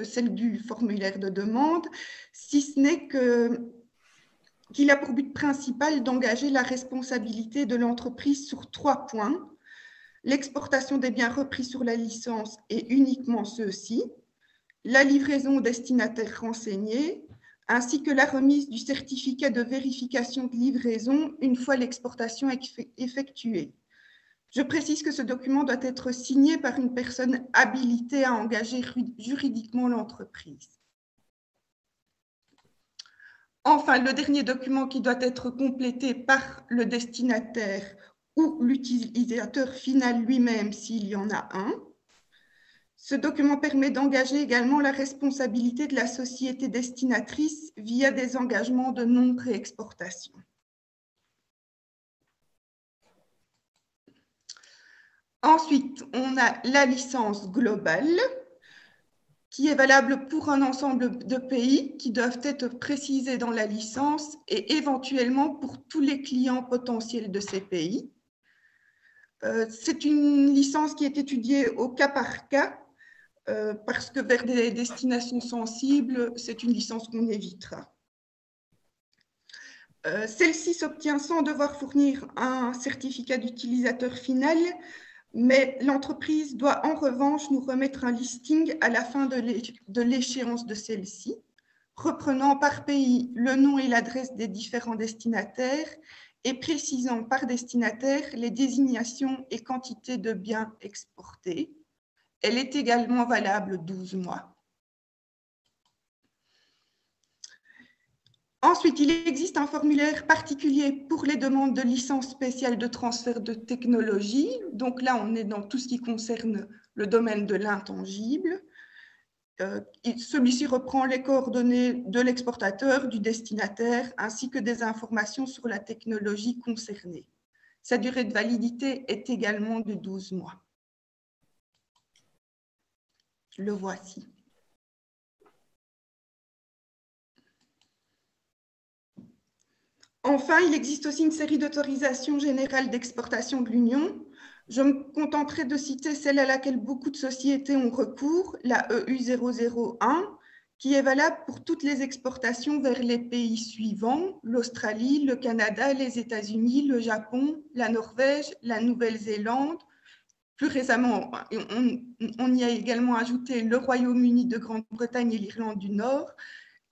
celles du formulaire de demande, si ce n'est qu'il a pour but principal d'engager la responsabilité de l'entreprise sur 3 points. L'exportation des biens repris sur la licence et uniquement ceux-ci, la livraison au destinataire renseigné, ainsi que la remise du certificat de vérification de livraison une fois l'exportation effectuée. Je précise que ce document doit être signé par une personne habilitée à engager juridiquement l'entreprise. Enfin, le dernier document qui doit être complété par le destinataire ou l'utilisateur final lui-même s'il y en a un. Ce document permet d'engager également la responsabilité de la société destinatrice via des engagements de non-réexportation. Ensuite, on a la licence globale qui est valable pour un ensemble de pays qui doivent être précisés dans la licence et éventuellement pour tous les clients potentiels de ces pays. C'est une licence qui est étudiée au cas par cas parce que vers des destinations sensibles, c'est une licence qu'on évitera. Celle-ci s'obtient sans devoir fournir un certificat d'utilisateur final, mais l'entreprise doit en revanche nous remettre un listing à la fin de l'échéance de celle-ci, reprenant par pays le nom et l'adresse des différents destinataires et précisant par destinataire les désignations et quantités de biens exportés. Elle est également valable 12 mois. Ensuite, il existe un formulaire particulier pour les demandes de licence spéciale de transfert de technologie. Donc là, on est dans tout ce qui concerne le domaine de l'intangible. Celui-ci reprend les coordonnées de l'exportateur, du destinataire, ainsi que des informations sur la technologie concernée. Sa durée de validité est également de 12 mois. Le voici. Enfin, il existe aussi une série d'autorisations générales d'exportation de l'Union. Je me contenterai de citer celle à laquelle beaucoup de sociétés ont recours, la EU 001, qui est valable pour toutes les exportations vers les pays suivants, l'Australie, le Canada, les États-Unis, le Japon, la Norvège, la Nouvelle-Zélande. Plus récemment, on y a également ajouté le Royaume-Uni de Grande-Bretagne et l'Irlande du Nord,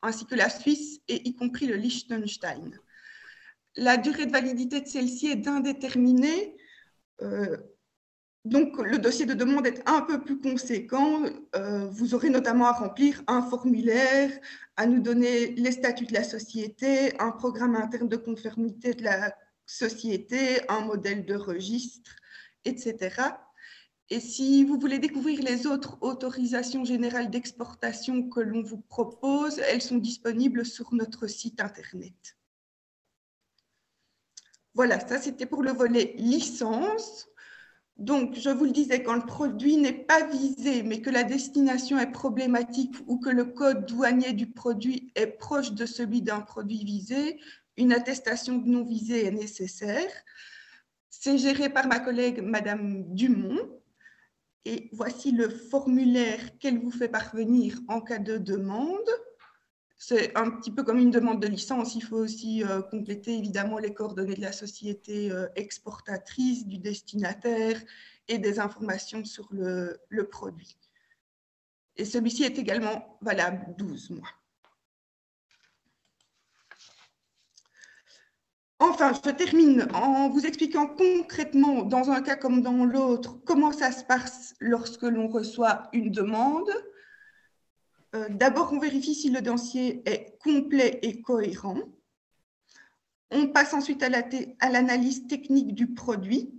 ainsi que la Suisse et y compris le Liechtenstein. La durée de validité de celle-ci est indéterminée, donc le dossier de demande est un peu plus conséquent. Vous aurez notamment à remplir un formulaire, à nous donner les statuts de la société, un programme interne de conformité de la société, un modèle de registre, etc. Et si vous voulez découvrir les autres autorisations générales d'exportation que l'on vous propose, elles sont disponibles sur notre site internet. Voilà, ça c'était pour le volet licence. Donc, je vous le disais, quand le produit n'est pas visé, mais que la destination est problématique ou que le code douanier du produit est proche de celui d'un produit visé, une attestation de non visé est nécessaire. C'est géré par ma collègue Madame Dumont. Et voici le formulaire qu'elle vous fait parvenir en cas de demande. C'est un petit peu comme une demande de licence. Il faut aussi compléter évidemment les coordonnées de la société exportatrice, du destinataire et des informations sur le produit. Et celui-ci est également valable 12 mois. Enfin, je termine en vous expliquant concrètement, dans un cas comme dans l'autre, comment ça se passe lorsque l'on reçoit une demande. D'abord, on vérifie si le dossier est complet et cohérent. On passe ensuite à l'analyse technique du produit.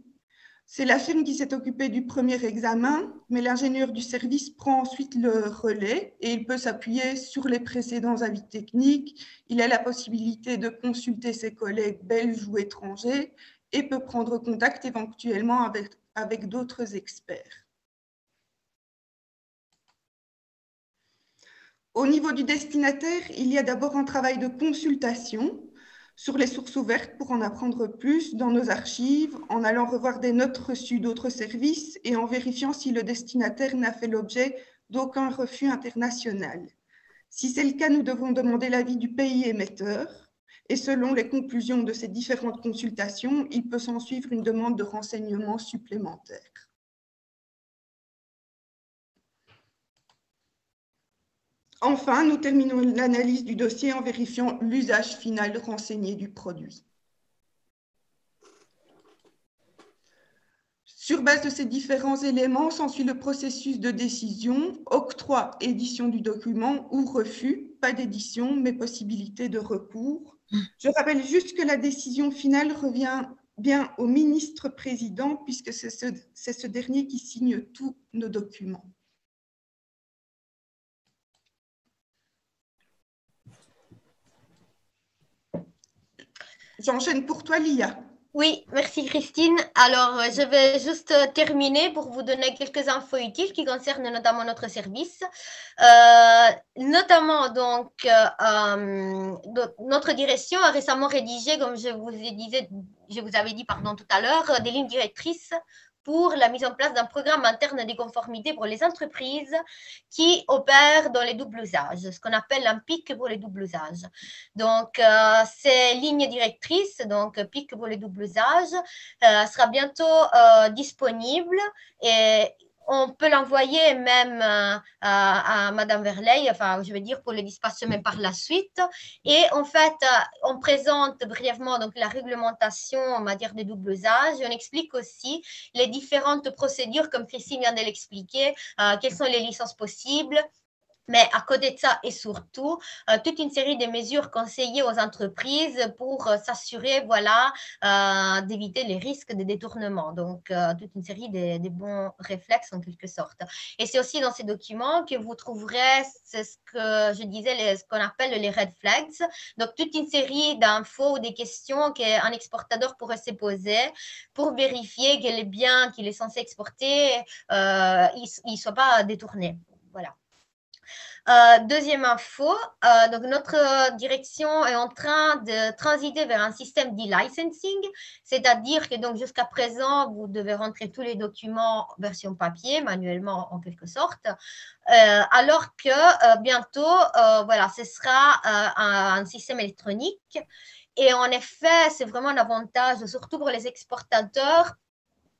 C'est la firme qui s'est occupée du premier examen, mais l'ingénieur du service prend ensuite le relais et il peut s'appuyer sur les précédents avis techniques. Il a la possibilité de consulter ses collègues belges ou étrangers et peut prendre contact éventuellement avec d'autres experts. Au niveau du destinataire, il y a d'abord un travail de consultation sur les sources ouvertes pour en apprendre plus dans nos archives, en allant revoir des notes reçues d'autres services et en vérifiant si le destinataire n'a fait l'objet d'aucun refus international. Si c'est le cas, nous devons demander l'avis du pays émetteur et selon les conclusions de ces différentes consultations, il peut s'en suivre une demande de renseignements supplémentaires. Enfin, nous terminons l'analyse du dossier en vérifiant l'usage final renseigné du produit. Sur base de ces différents éléments, s'ensuit le processus de décision, octroi, édition du document ou refus, pas d'édition, mais possibilité de recours. Je rappelle juste que la décision finale revient bien au ministre-président puisque c'est ce dernier qui signe tous nos documents. J'enchaîne pour toi, Lia.
Oui, merci Christine. Alors, je vais juste terminer pour vous donner quelques infos utiles qui concernent notamment notre service. Notamment, donc, notre direction a récemment rédigé, comme je vous avais dit tout à l'heure, des lignes directrices pour la mise en place d'un programme interne de conformité pour les entreprises qui opèrent dans les doubles usages, ce qu'on appelle un PIC pour les doubles usages. Donc, ces lignes directrices, donc PIC pour les doubles usages, sera bientôt disponible et on peut l'envoyer même à Madame Verley, enfin, je veux dire pour le dispatcher même par la suite. Et en fait, on présente brièvement donc, la réglementation en matière de double usage. Et on explique aussi les différentes procédures, comme Christine vient de l'expliquer, quelles sont les licences possibles. Mais à côté de ça et surtout, toute une série de mesures conseillées aux entreprises pour s'assurer voilà, d'éviter les risques de détournement. Donc, toute une série de bons réflexes en quelque sorte. Et c'est aussi dans ces documents que vous trouverez ce que je disais, ce qu'on appelle les red flags. Donc, toute une série d'infos ou des questions qu'un exportateur pourrait se poser pour vérifier que les biens qu'il est censé exporter ne soient pas détournés. Voilà. Deuxième info, donc notre direction est en train de transiter vers un système d'e-licensing, c'est-à-dire que donc jusqu'à présent, vous devez rentrer tous les documents version papier, manuellement en quelque sorte, alors que bientôt, voilà, ce sera un système électronique. Et en effet, c'est vraiment un avantage, surtout pour les exportateurs,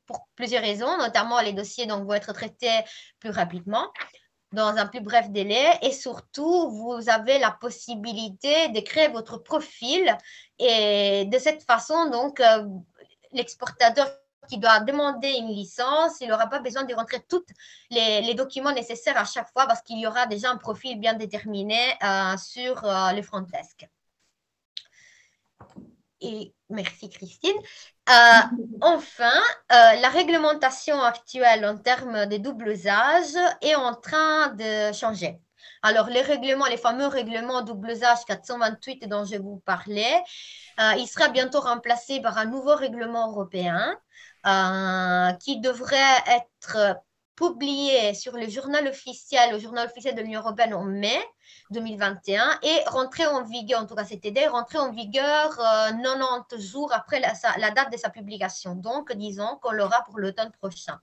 pour plusieurs raisons, notamment les dossiers donc, vont être traités plus rapidement, dans un plus bref délai et surtout, vous avez la possibilité de créer votre profil et de cette façon, donc, l'exportateur qui doit demander une licence, il n'aura pas besoin de rentrer tous les documents nécessaires à chaque fois parce qu'il y aura déjà un profil bien déterminé sur le front desk. Et merci Christine. Enfin, la réglementation actuelle en termes de double usage est en train de changer. Alors, les fameux règlements double usage 428 dont je vous parlais, il sera bientôt remplacé par un nouveau règlement européen qui devrait être publié sur le journal officiel de l'Union européenne en mai 2021 et rentrer en vigueur, en tout cas cette idée, rentrer en vigueur 90 jours après la date de sa publication. Donc, disons qu'on l'aura pour l'automne prochain.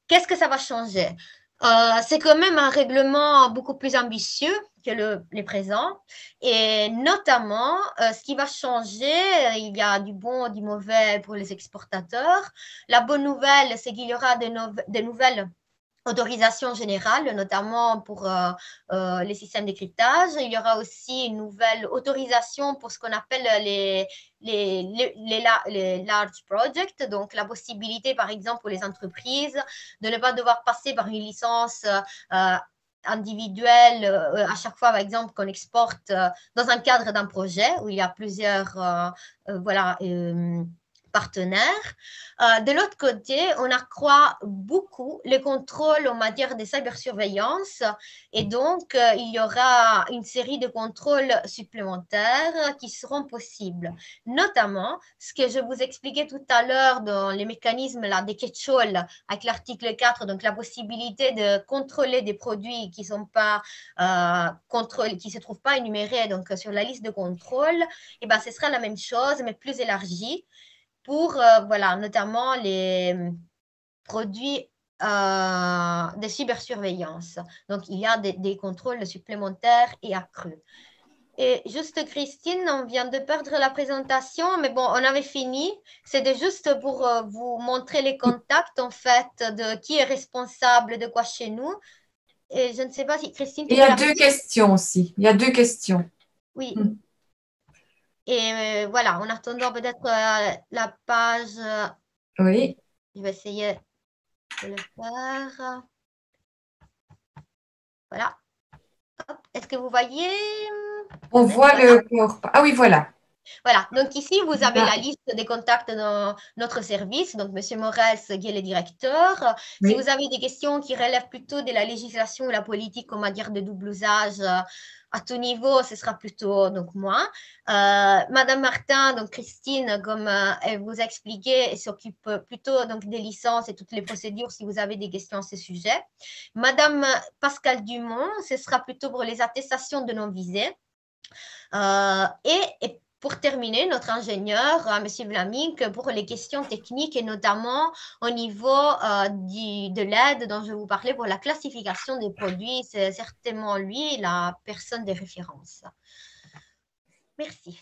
Qu'est-ce que ça va changer? C'est quand même un règlement beaucoup plus ambitieux que le présent. Et notamment, ce qui va changer, il y a du bon, du mauvais pour les exportateurs. La bonne nouvelle, c'est qu'il y aura des nouvelles autorisations générales, notamment pour les systèmes de cryptage. Il y aura aussi une nouvelle autorisation pour ce qu'on appelle les large projects, donc la possibilité, par exemple, pour les entreprises de ne pas devoir passer par une licence individuelle à chaque fois, par exemple, qu'on exporte dans un cadre d'un projet où il y a plusieurs partenaires. De l'autre côté, on accroît beaucoup les contrôles en matière de cybersurveillance et donc il y aura une série de contrôles supplémentaires qui seront possibles. Notamment, ce que je vous expliquais tout à l'heure dans les mécanismes là, des catch-all avec l'article 4, donc la possibilité de contrôler des produits qui sont pas qui se trouvent pas énumérés donc sur la liste de contrôle, et ben ce sera la même chose mais plus élargie pour voilà, notamment les produits de cybersurveillance. Donc, il y a des contrôles supplémentaires et accrus. Et juste, Christine, on vient de perdre la présentation, mais bon, on avait fini. C'était juste pour vous montrer les contacts, en fait, de qui est responsable de quoi chez nous. Et je ne sais pas si Christine...
Il y a deux questions aussi. Il y a deux questions.
Oui. Et voilà, en attendant peut-être la page.
Oui.
Je vais essayer de le faire. Voilà. Est-ce que vous voyez?
On voit le corps. Ah oui, voilà.
Voilà, donc ici, vous avez la liste des contacts dans notre service. Donc, M. Morel, qui est le directeur.
Oui.
Si vous avez des questions qui relèvent plutôt de la législation ou la politique en matière de double usage, à tout niveau, ce sera plutôt donc moi. Madame Martin, donc Christine, comme elle vous a expliqué, elle s'occupe plutôt donc des licences et toutes les procédures si vous avez des questions à ce sujet. Madame Pascal Dumont, ce sera plutôt pour les attestations de non-visés. Et pour terminer, notre ingénieur, M. Vlaming, pour les questions techniques et notamment au niveau de l'aide dont je vous parlais pour la classification des produits, c'est certainement lui la personne de référence. Merci.